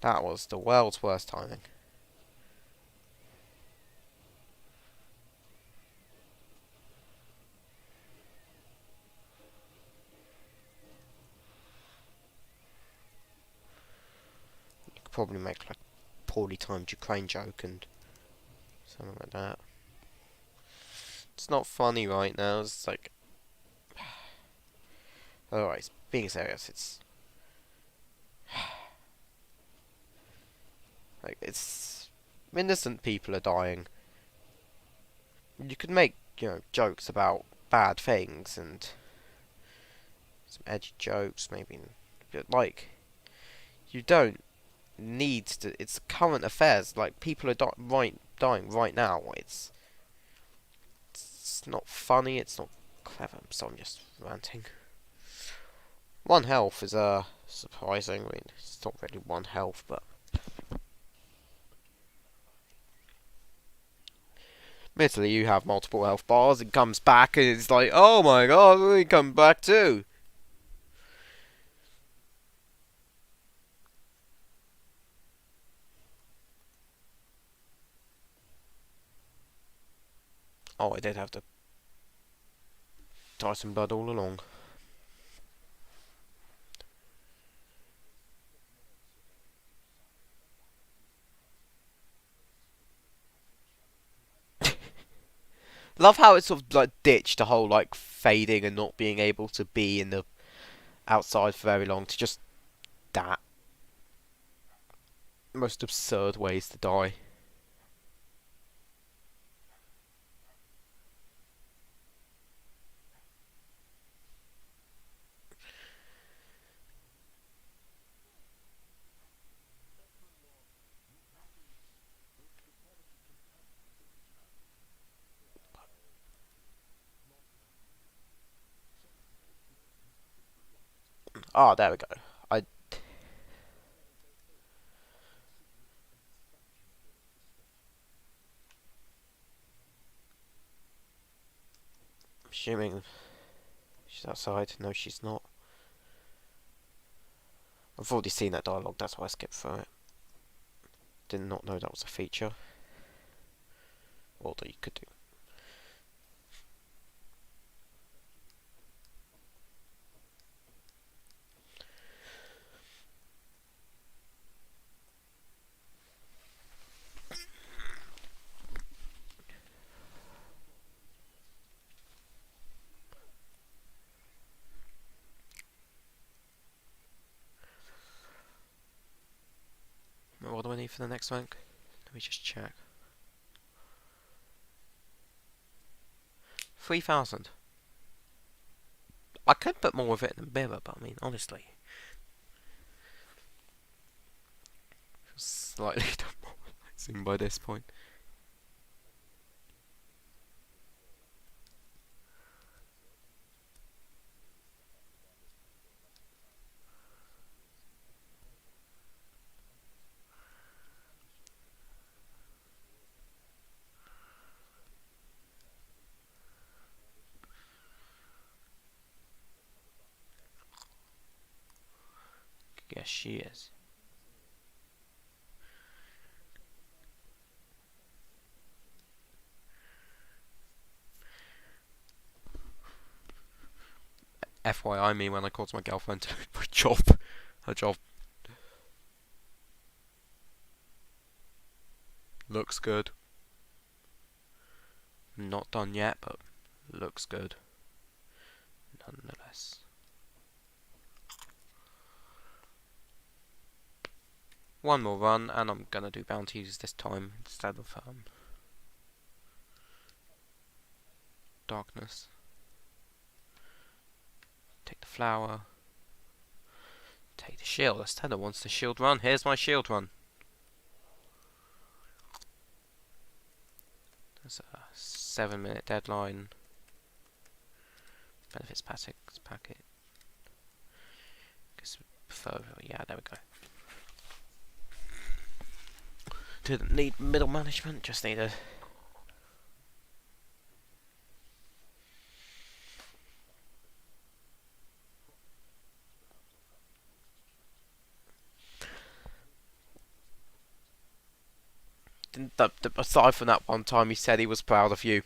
That was the world's worst timing. You could probably make like poorly timed Ukraine joke and something like that. It's not funny right now. It's like, alright, being serious, it's like it's innocent people are dying. You could make, you know, jokes about bad things and some edgy jokes, maybe, but like you don't need to. It's current affairs. Like people are dying right now. It's not funny. It's not clever. So I'm just ranting. One health is surprising. I mean, it's not really one health, but admittedly, you have multiple health bars. It comes back and it's like, oh my god, we come back too. Oh, I did have to tie some blood all along. Love how it's sort of like ditched the whole like fading and not being able to be in the outside for very long to just that. Most absurd ways to die. Ah, there we go. I'm assuming she's outside. No, she's not. I've already seen that dialogue, that's why I skipped through it. Did not know that was a feature. Or that you could do. money for the next rank? Let me just check. 3,000. I could put more of it in the mirror, but I mean, honestly, slightly demoralizing by this point. Yes, she is. FYI, me when I called my girlfriend to do my job. Her job looks good. Not done yet, but looks good nonetheless. One more run, and I'm gonna do bounties this time instead of darkness. Take the flower. Take the shield. Estella wants the shield run. Here's my shield run. There's a 7-minute deadline. Benefits packet. Guess prefer. Yeah, there we go. Didn't need middle management. Just needed. Aside from that one time he said he was proud of you.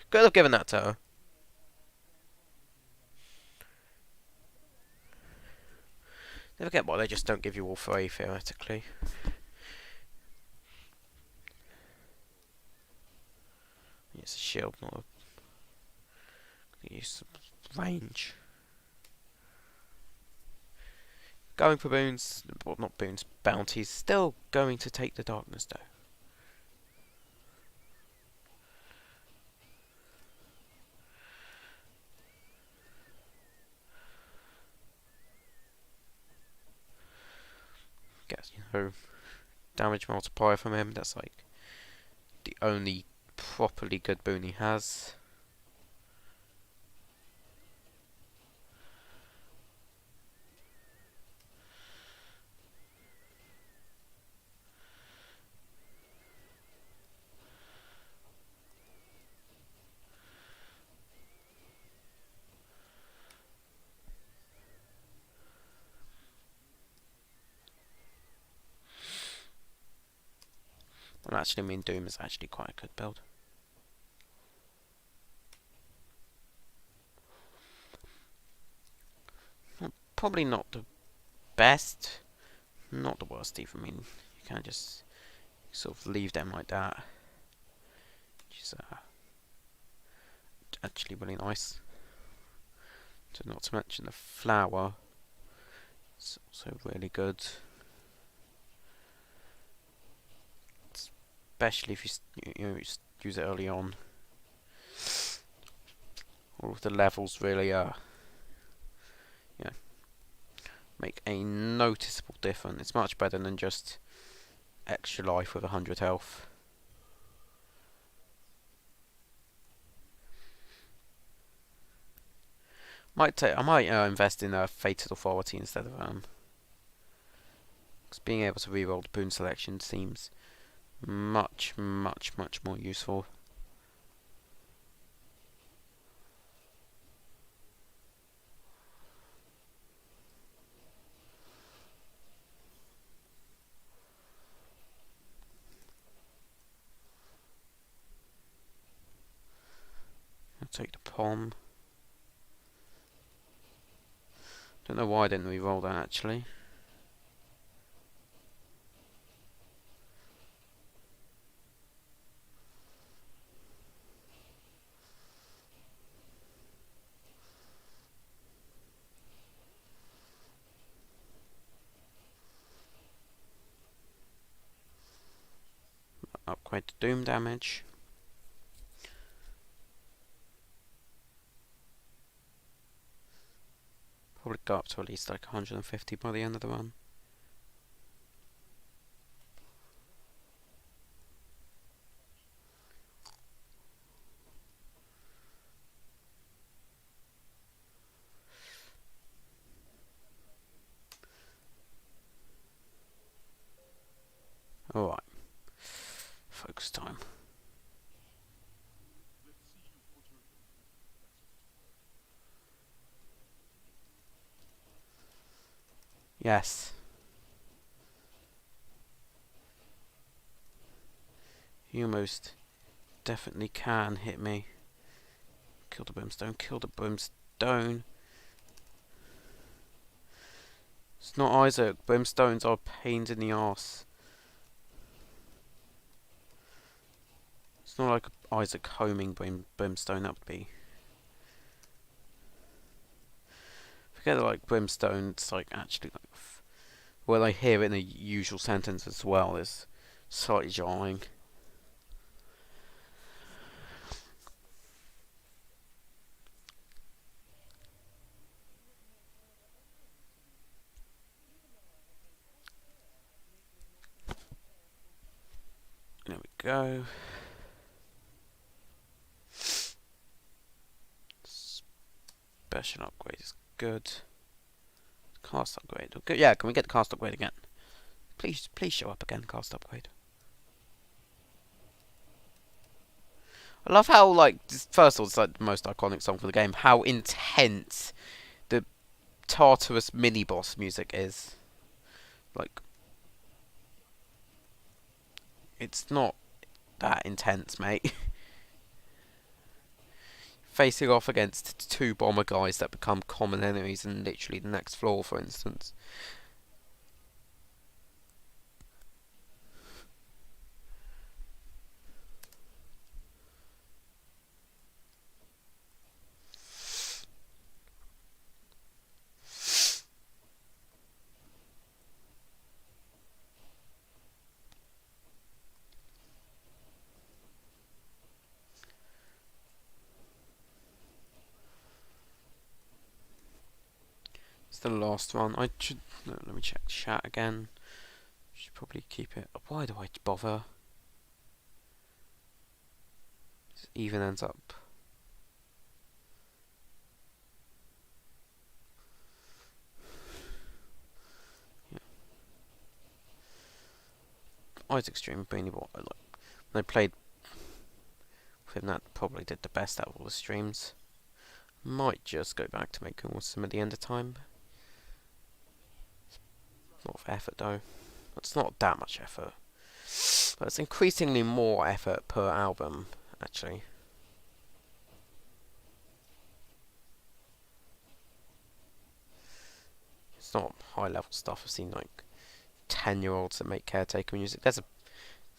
Could have given that to her. Never get why they just don't give you all three, theoretically. It's a shield, not a use of range. Going for boons, well, not boons, bounties. Still going to take the darkness though. Get, you know, damage multiplier from him. That's like the only properly good boon he has. Well, actually, I mean, Doom is actually quite a good build. Well, probably not the best, not the worst either. I mean, you can't just sort of leave them like that. Which is actually really nice. Not to mention the flower. It's also really good. Especially if you use it early on. All of the levels really make a noticeable difference. It's much better than just extra life with 100 health. I might invest in a Fated Authority instead of because being able to reroll the boon selection seems much more useful. I'll take the Pom. Don't know why I didn't re-roll that actually. upgrade to Doom damage. Probably go up to at least like 150 by the end of the run. Alright. Focus time. Yes. You most definitely can hit me. Kill the brimstone, kill the brimstone. It's not Isaac. Brimstones are pains in the arse. It's not like Isaac homing brimstone, that would be. Forget that, like, brimstone, it's like actually like well, I hear it in the usual sentence as well, is slightly jarring. There we go. Special upgrade is good. Cast upgrade. Okay, yeah, can we get the cast upgrade again? Please show up again, cast upgrade. I love how, like, first of all, it's like the most iconic song for the game. How intense the Tartarus mini boss music is. Like, it's not that intense, mate. Facing off against two bomber guys that become common enemies in literally the next floor, for instance. It's the last one. I should... No, let me check chat again. Should probably keep it... Why do I bother? It even ends up... Yeah. Isaac's Dream of Beanie Boy. Like, when I played with him, that probably did the best out of all the streams. Might just go back to making some at the end of time. A lot of effort though. It's not that much effort. But it's increasingly more effort per album, actually. It's not high level stuff. I've seen like 10-year-olds that make Caretaker music. There's a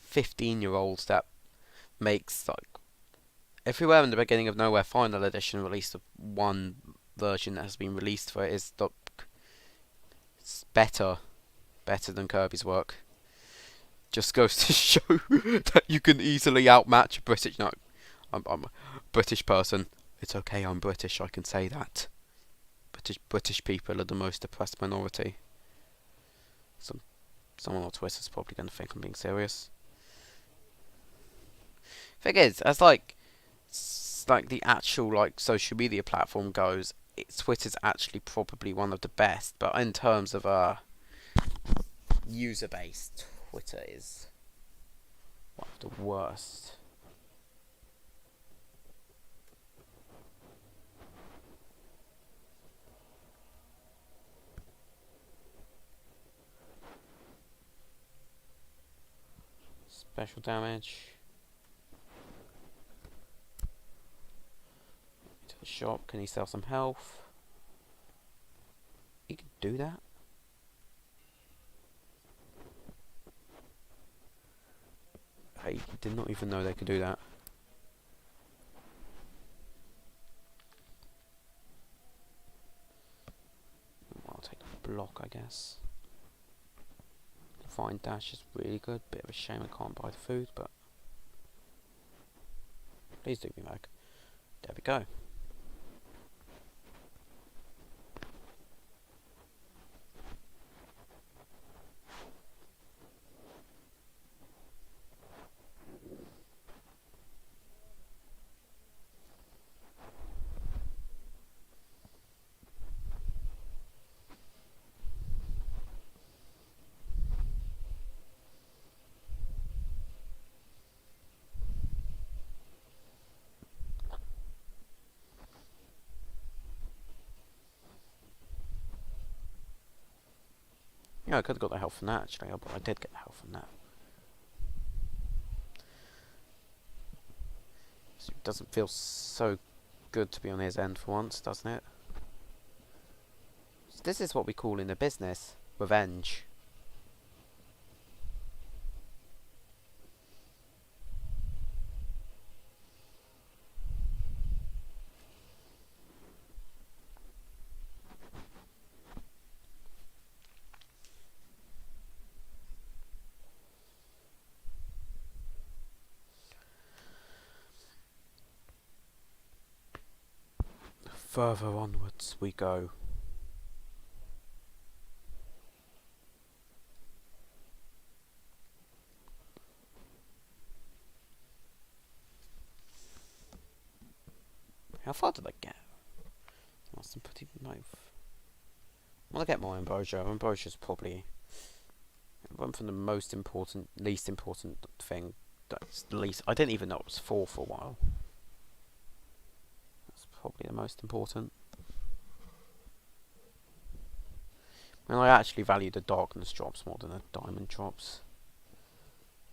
15-year-old that makes like Everywhere in the Beginning of Nowhere Final Edition released one version that has been released for it is the it's better than Kirby's work. Just goes to show that you can easily outmatch a British. No, I'm a British person. It's okay. I'm British. I can say that. British people are the most oppressed minority. Someone on Twitter's probably going to think I'm being serious. Thing is, as like the actual like social media platform goes, Twitter's actually probably one of the best. But in terms of user base, Twitter is one of the worst. Special damage. To the shop. Can he sell some health? He can do that. I did not even know they could do that. I'll take the block, I guess. Fine dash is really good. Bit of a shame I can't buy the food, but Please do be mag. There we go. Yeah, I could have got the health from that actually, but I did get the health from that. So it doesn't feel so good to be on his end for once, doesn't it? So this is what we call in the business revenge. Further onwards we go. How far did I get? That's some pretty nice. Well, I get more ambrosia. Ambrosia's probably one from the most important, least important thing. That's the least. I didn't even know it was 4 for a while. That's probably the most important. I mean, I actually value the darkness drops more than the diamond drops.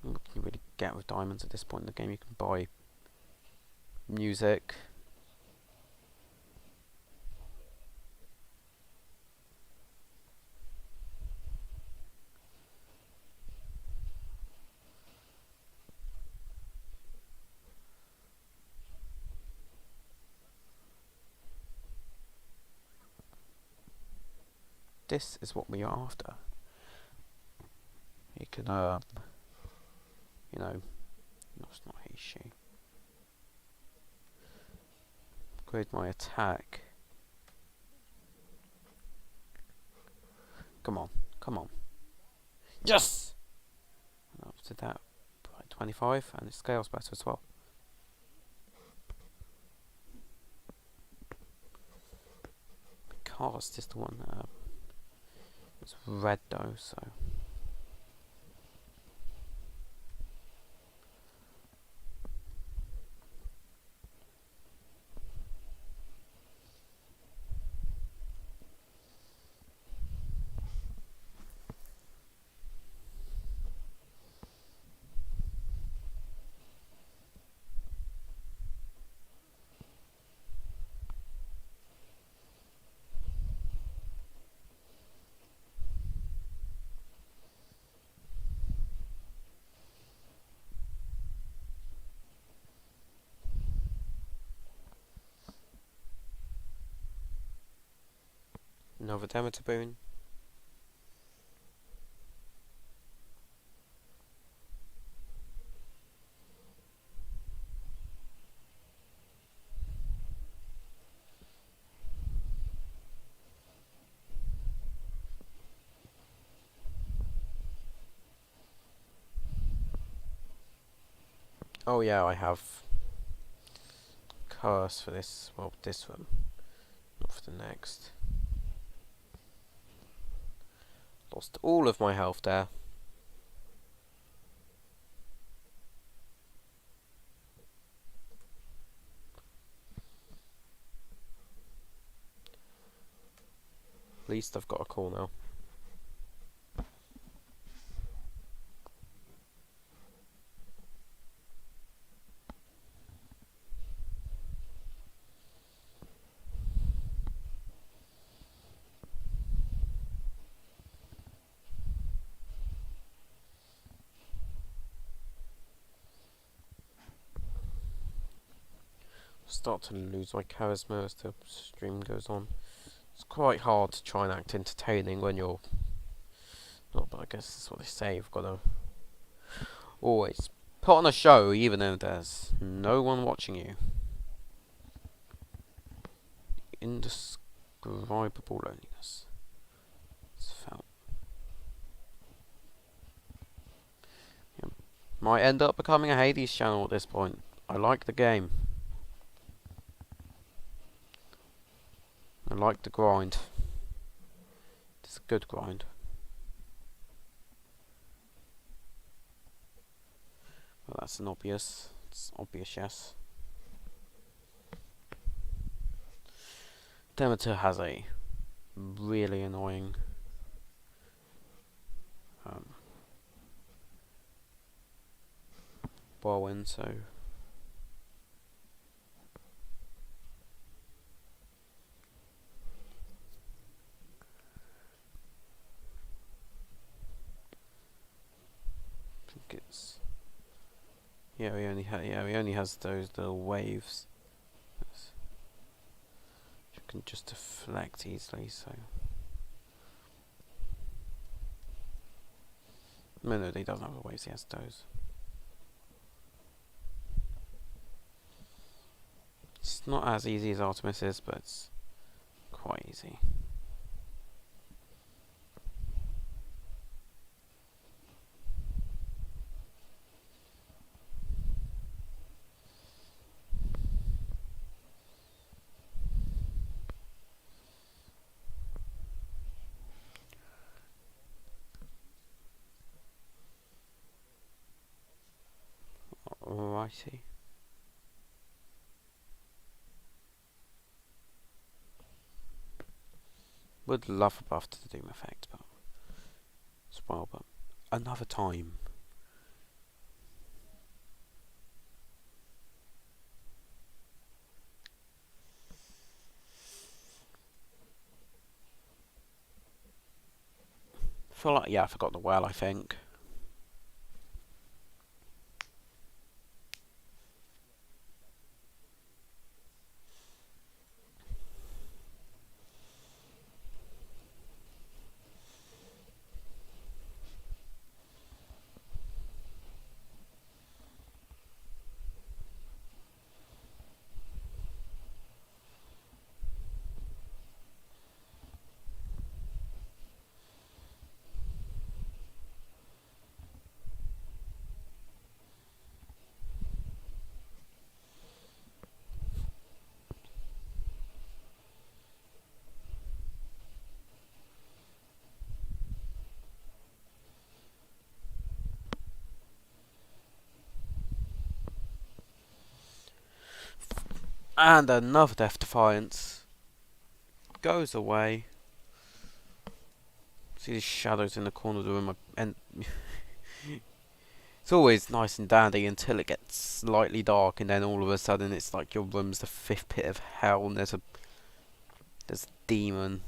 What can you really get with diamonds at this point in the game? You can buy music. This is what we are after. You can, you know, no, it's not he, she. Upgrade my attack. Come on, come on. Yes! And up to that, by 25, and it scales better as well. Cast is the one that it's red though, so. Another Demeter boon. Oh yeah, I have curse for this, well, this one, not for the next. Lost all of my health there. At least I've got a call now. Start to lose my charisma as the stream goes on. It's quite hard to try and act entertaining when you're not, but I guess that's what they say. You've got to always put on a show even though there's no one watching you. Indescribable loneliness. It's felt. Yeah. Might end up becoming a Hades channel at this point. I like the game. I like the grind. It's a good grind. Well, that's an obvious. It's obvious, yes. Demeter has a really annoying whirlwind, so I think it's he only has those little waves which can just deflect easily, so no, he doesn't have the waves, he has those. It's not as easy as Artemis is, but it's quite easy. Alrighty. Would love a buff to the Doom effect, but as well, but another time. Feel like, yeah, I forgot the well, I think. And another Death Defiance goes away. See these shadows in the corner of the room, and it's always nice and dandy until it gets slightly dark, and then all of a sudden it's like your room's the fifth pit of hell, and there's a demon.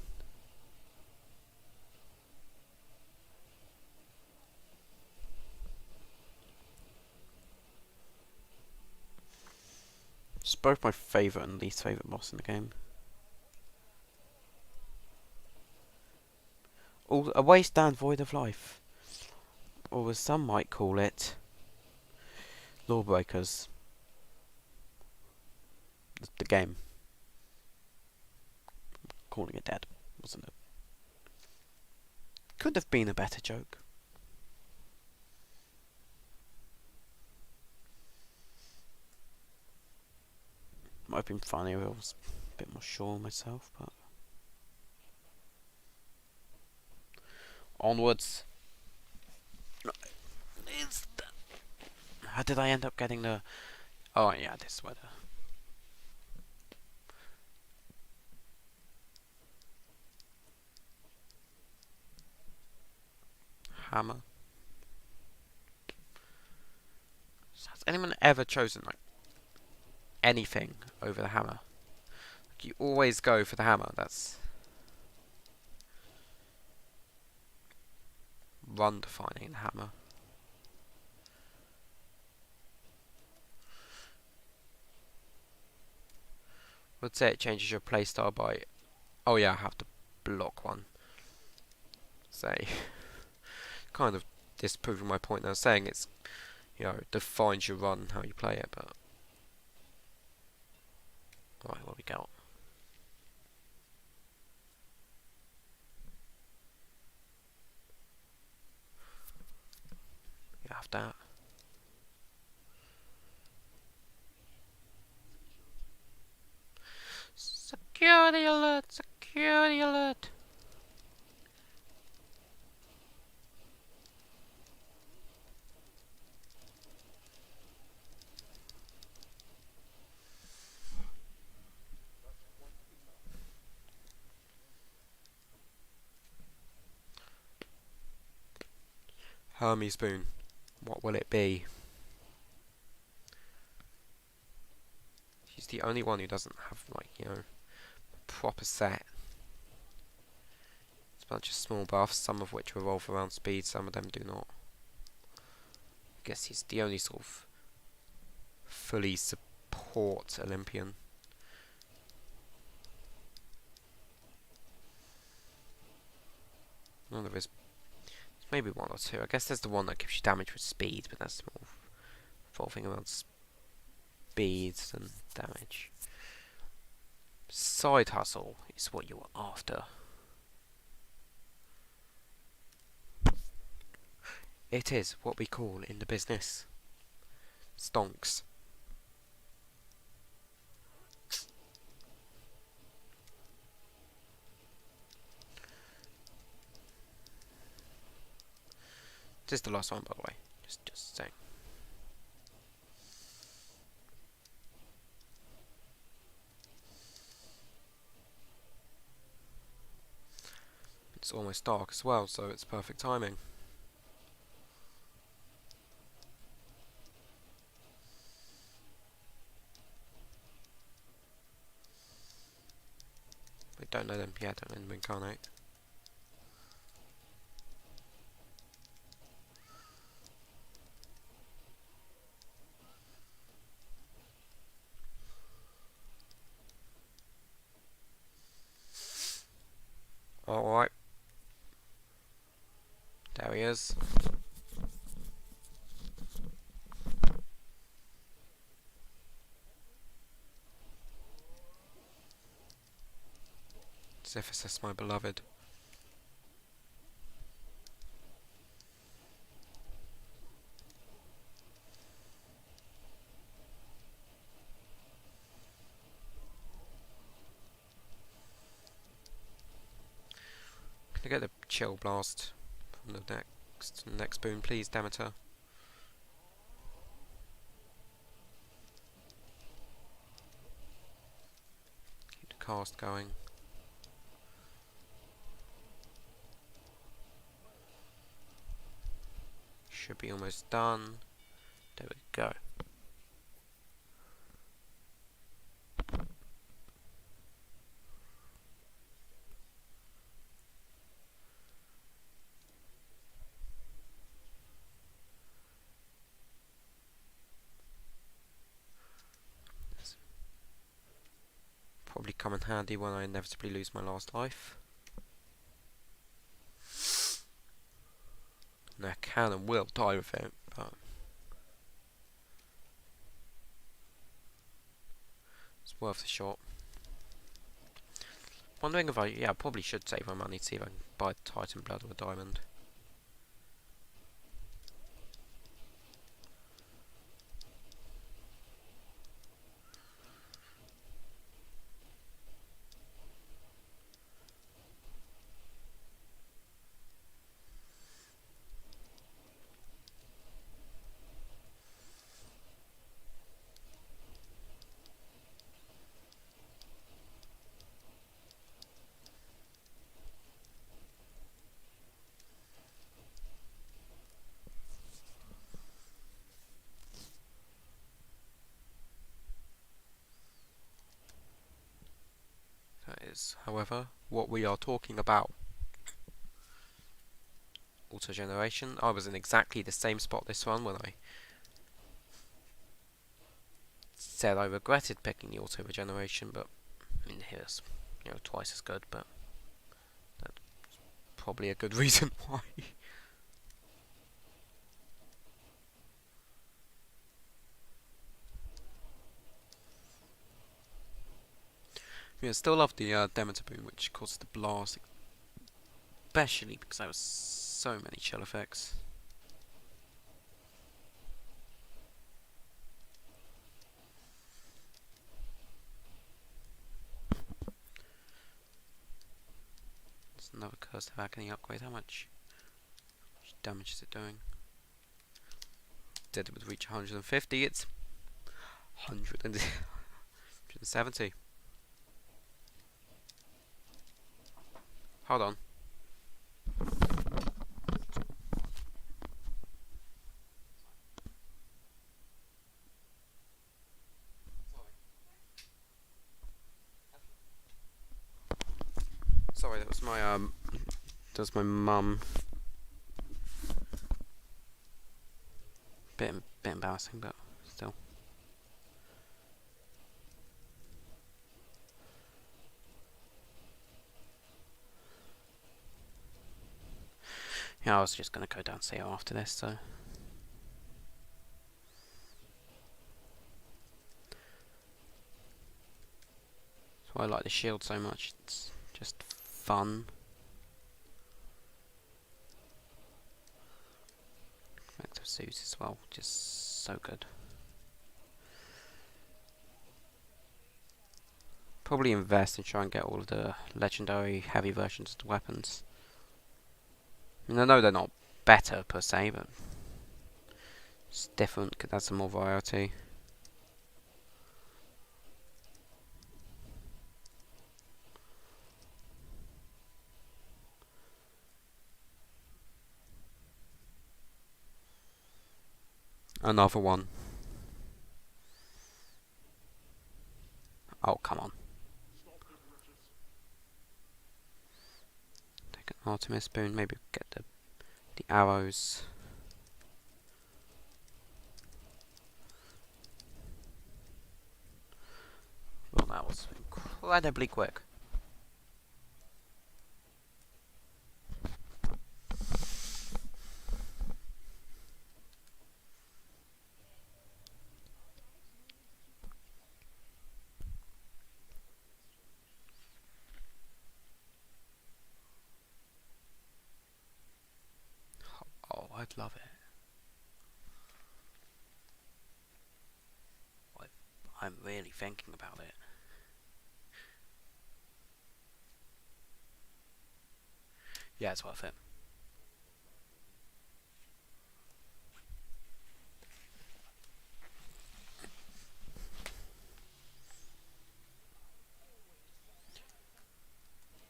It's both my favourite and least favourite boss in the game. A wasteland void of life, or as some might call it, Lawbreakers. The game. Calling it dead, wasn't it? Could have been a better joke. Might have been funnier if I was a bit more sure of myself, but onwards. How did I end up getting the? Oh yeah, this sweater. Hammer. Has anyone ever chosen like anything over the hammer? Like, you always go for the hammer. That's run defining the hammer. Would say it changes your playstyle by. Oh yeah, I have to block one. Say, kind of disproving my point. I was saying it's you know, defines your run, how you play it. But right, what we got? You have that. Security alert! Security alert! Hermes Boon. What will it be? She's the only one who doesn't have, like, you know, a proper set. It's a bunch of small buffs, some of which revolve around speed, some of them do not. I guess he's the only sort of fully support Olympian. No, there is maybe one or two. I guess there's the one that gives you damage with speed, but that's more revolving around speed than damage. Side hustle is what you're after. It is what we call in the business stonks. This is the last one, by the way. Just saying. It's almost dark as well, so it's perfect timing. We don't know them yet, don't let them incarnate. Alright. There he is. Zephysus, my beloved. Can I get the chill blast from the next boon, please, Demeter? Keep the cast going. Should be almost done. There we go. Probably come in handy when I inevitably lose my last life. And I can and will die with it, but it's worth the shot. Wondering if I probably should save my money to see if I can buy Titan Blood or a diamond. That is, however, what we are talking about. Auto-generation. I was in exactly the same spot this one when I said I regretted picking the auto-regeneration, but I mean, here's, you know, twice as good, but that's probably a good reason why. Yeah, still love the Demeter boom, which causes the blast, especially because there was so many shell effects. It's another Curse of Agony upgrade. How much damage is it doing? Said it would reach 150. It's 170. Hold on. Sorry, that was my mum. Bit embarrassing, but still. Yeah, I was just gonna go down and see her after this, so. That's why I like the shield so much. It's just fun. Effective suits as well, just so good. Probably invest and try and get all of the legendary heavy versions of the weapons. I mean, I know they're not better per se, but it's different, could add some more variety. Another one. Oh, come on. Take an Artemis spoon, maybe get the arrows. Well, that was incredibly quick. Oh, I'd love it. I'm really thinking about it. Yeah, it's worth it.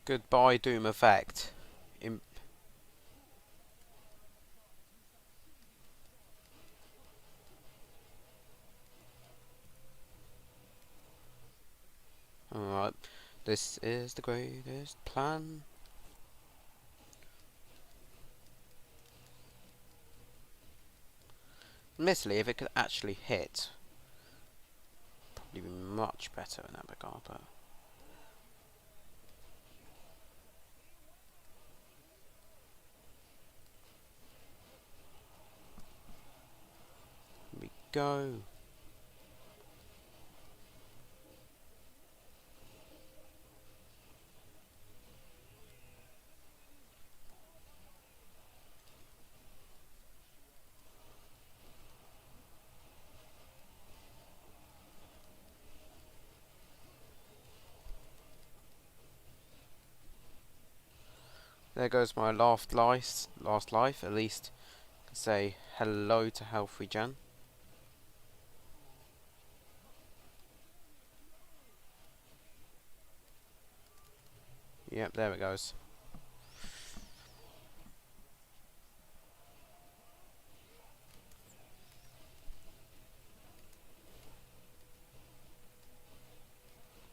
Goodbye, Doom Effect. Alright, this is the greatest plan. Admittedly, if it could actually hit, probably be much better in that regard, but. Here we go. There goes my last life. At least I can say hello to health regen. Yep, there it goes.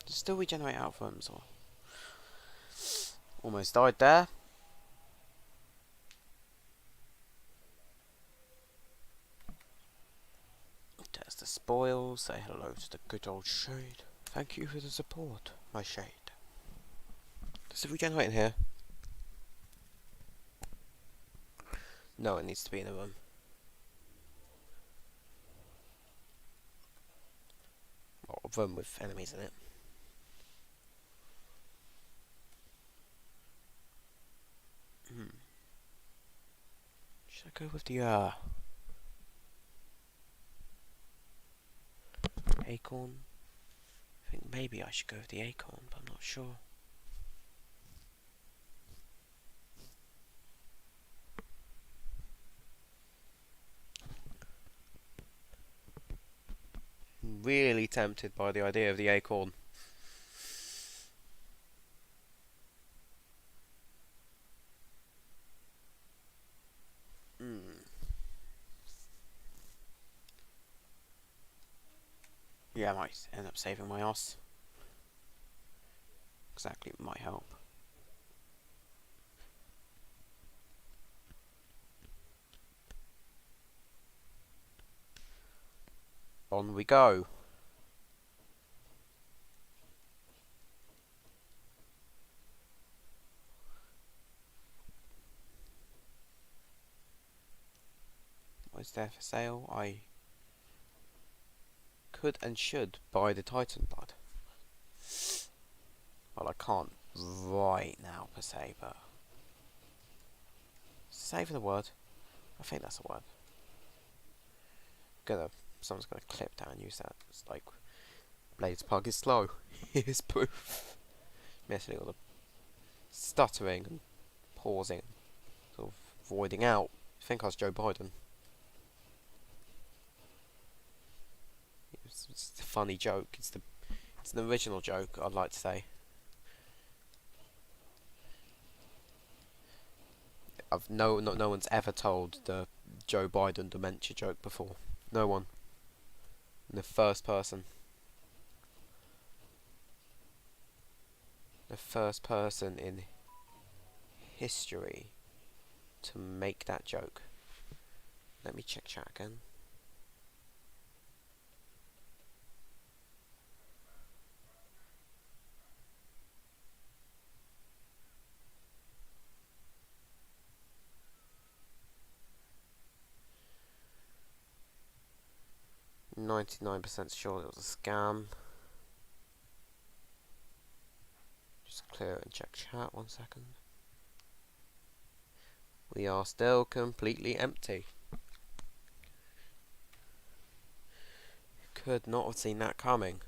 Does it still regenerate out of them, or almost died there. There's the spoil. Say hello to the good old shade. Thank you for the support, my shade. Does it regenerate in here? No, it needs to be in a room. Or a room with enemies in it. go with the acorn? I think maybe I should go with the acorn, but I'm not sure. I'm really tempted by the idea of the acorn. Yeah, I might end up saving my ass. Exactly, it might help. On we go. What is there for sale? I could and should buy the Titan blood. Well, I can't right now per se, but save the word. I think that's a word. Someone's gonna clip that and use that. It's like Blade's pug is slow. Here's proof. Messing all the stuttering and pausing, sort of voiding out. I think I was Joe Biden. It's a funny joke. It's an original joke, I'd like to say. No one's ever told the Joe Biden dementia joke before. No one. The first person. The first person in history to make that joke. Let me check chat again. %99 sure it was a scam. Just clear it and check chat 1 second. We are still completely empty. Could not have seen that coming.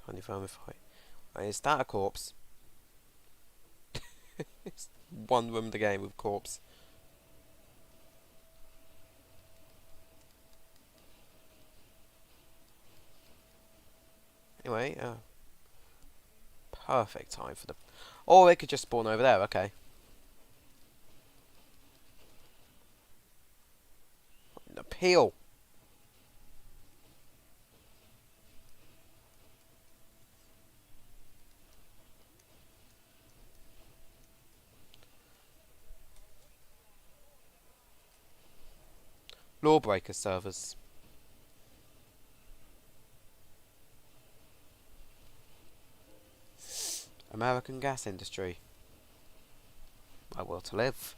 Tiny vermify. Is that a corpse? It's one room of the game with corpse. Anyway, perfect time for the... Or they could just spawn over there, okay. Appeal. Lawbreaker servers. American gas industry. My will to live.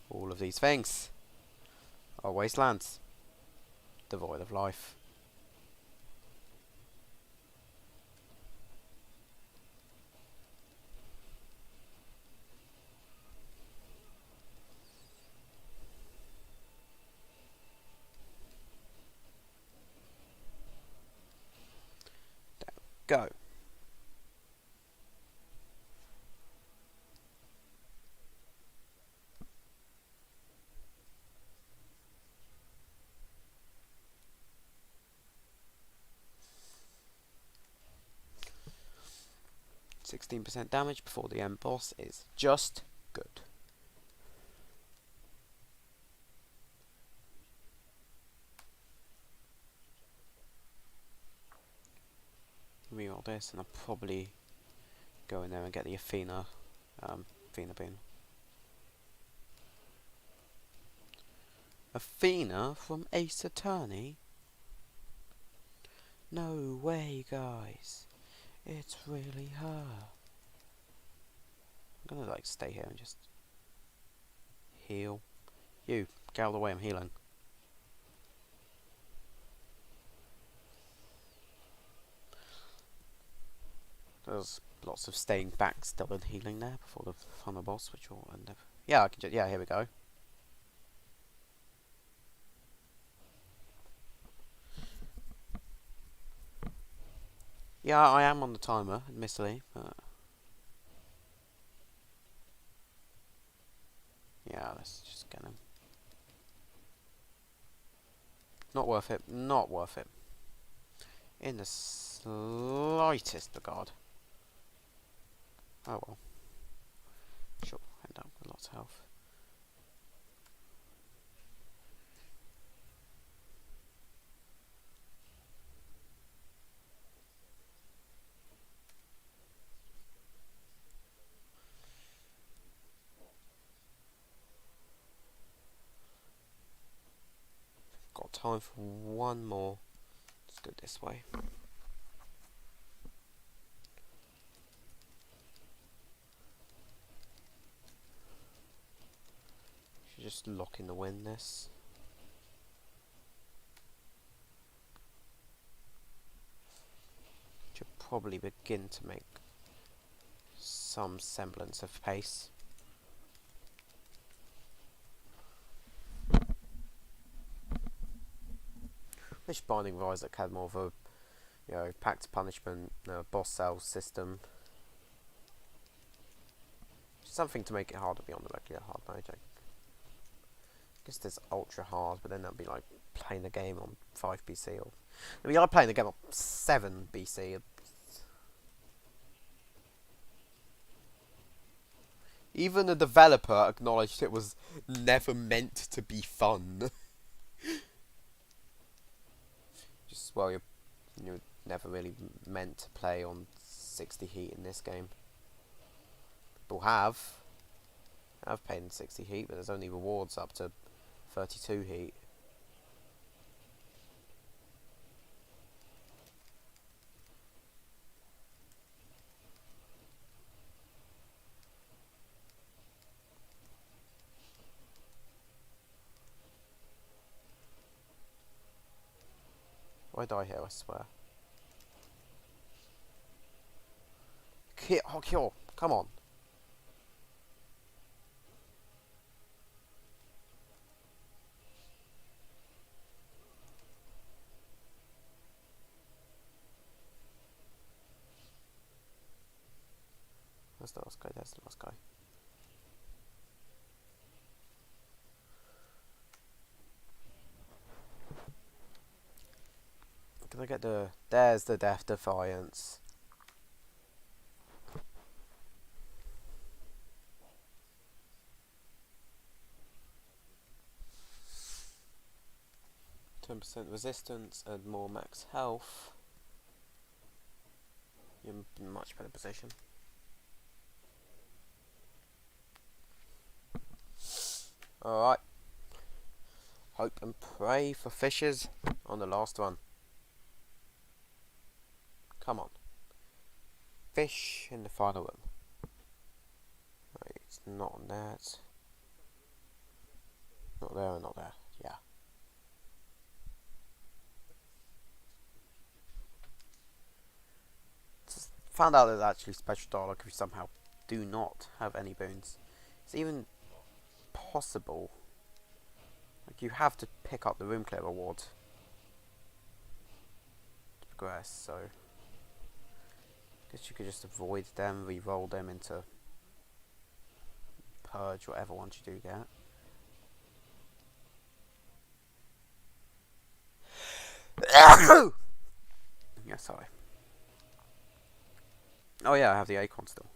All of these things are wastelands, devoid of life. Go. %16 damage before the end boss is just good. Reroll this and I'll probably go in there and get the Athena bean. Athena from Ace Attorney? No way, guys. It's really her. I'm gonna like stay here and just heal. You, get out of the way, I'm healing. There's lots of staying back still and healing there before the final boss, which will end up Yeah, I can just, yeah, here we go. Yeah, I am on the timer, admittedly, but yeah, let's just get him. Not worth it. Not worth it. In the slightest regard. Oh well. Sure, end up with lots of health. Got time for one more. Let's go this way. Should just lock in the wind this. Should probably begin to make some semblance of pace. Wish Binding of Isaac had more of a, you know, pact punishment, boss cell system. Something to make it harder beyond the regular hard mode. I guess there's ultra hard, but then that'd be like playing the game on 5 BC, or I mean, I'm playing the game on 7 BC. Even the developer acknowledged it was never meant to be fun. Just, well, you're never really meant to play on 60 heat in this game. People I've played in 60 heat, but there's only rewards up to 32 heat. Why die here, I swear. Kill, come on. Where's the last guy? There's the last guy. Can I get the... There's the Death Defiance. %, resistance and more max health. You're in a much better position. Alright. Hope and pray for fishes on the last one. Come on. Fish in the final one. Right, it's not on there. It's not there and not there. Yeah. Just found out that actually special dialogue if you somehow do not have any boons. It's even possible. Like, you have to pick up the room clear award to progress, so I guess you could just avoid them, re-roll them into purge, whatever ones you do get. Yeah, sorry. Oh yeah, I have the Acorn still.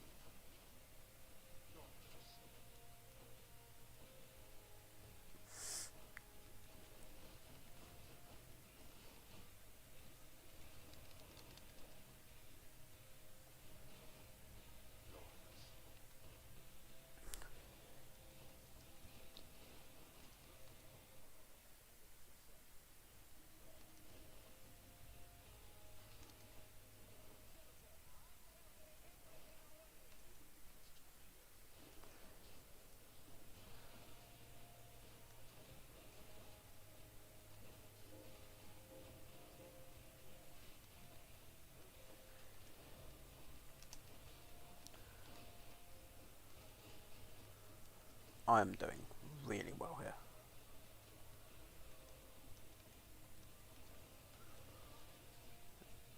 I am doing really well here.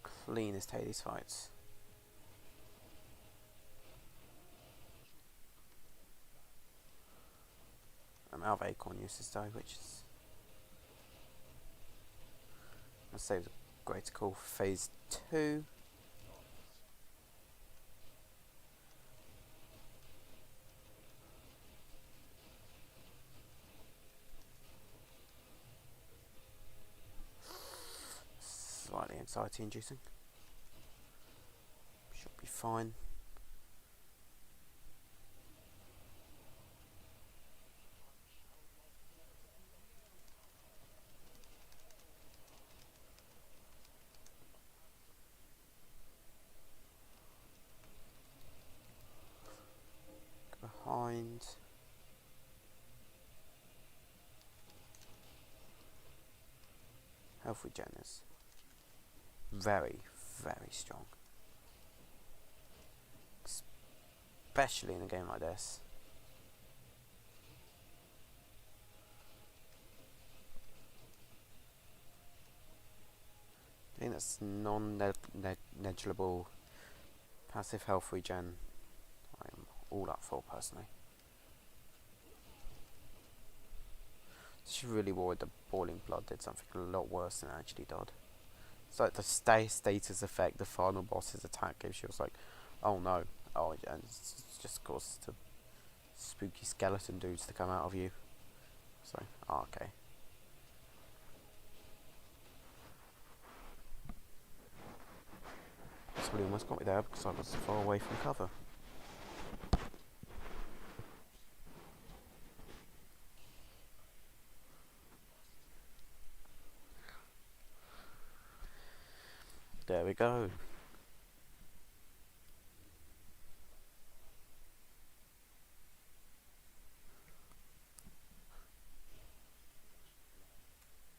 Cleanest Hades fights. I'm out of acorn uses though, which is... I'll save the greater call for phase 2. Slightly anxiety inducing. Should be fine. Behind. Health regen is very, very strong. Especially in a game like this. I think that's non-negligible passive health regen. I'm all up for personally. Just really worried that Boiling Blood did something a lot worse than it actually did. It's like the status effect the final boss's attack gives you. It's like, oh no, oh, and it's just causes the spooky skeleton dudes to come out of you. So, oh, okay. Somebody almost got me there because I was far away from cover. There we go.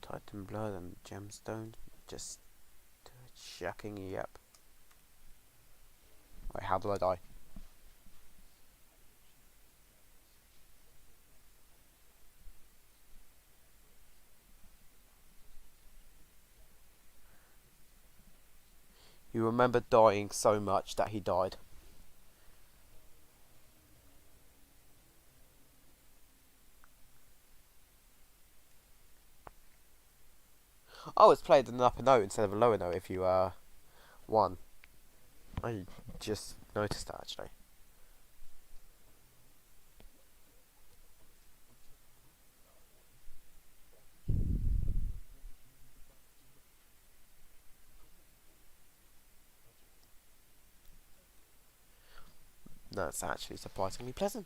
Titan Blood and Gemstone. Just shocking, yep. Wait, how do I die? You remember dying so much that he died. Oh, it's played an upper note instead of a lower note if you won. I just noticed that actually. That's actually surprisingly pleasant.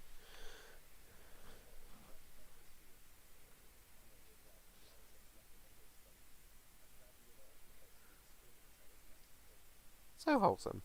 So wholesome.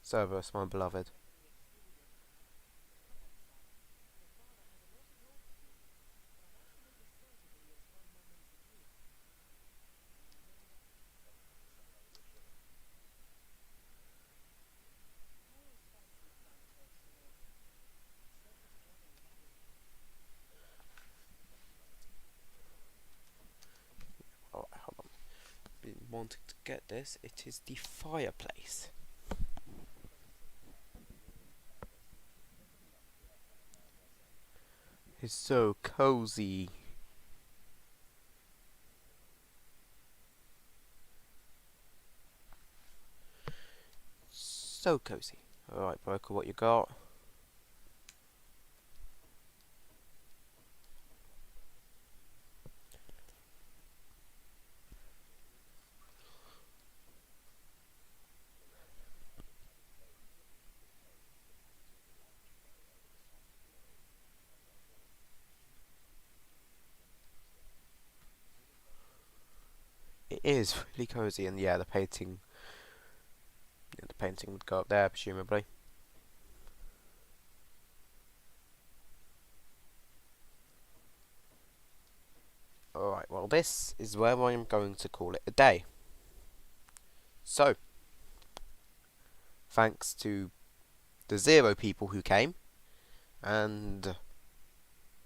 Cerberus, my beloved. Oh, hold on. Been wanting to get this. It is the fireplace. It's so cozy. So cozy. Alright, Broker, what you got? It is really cozy, and yeah, the painting The painting would go up there, presumably. Alright, well this is where I'm going to call it a day. So, thanks to the 0 people who came, and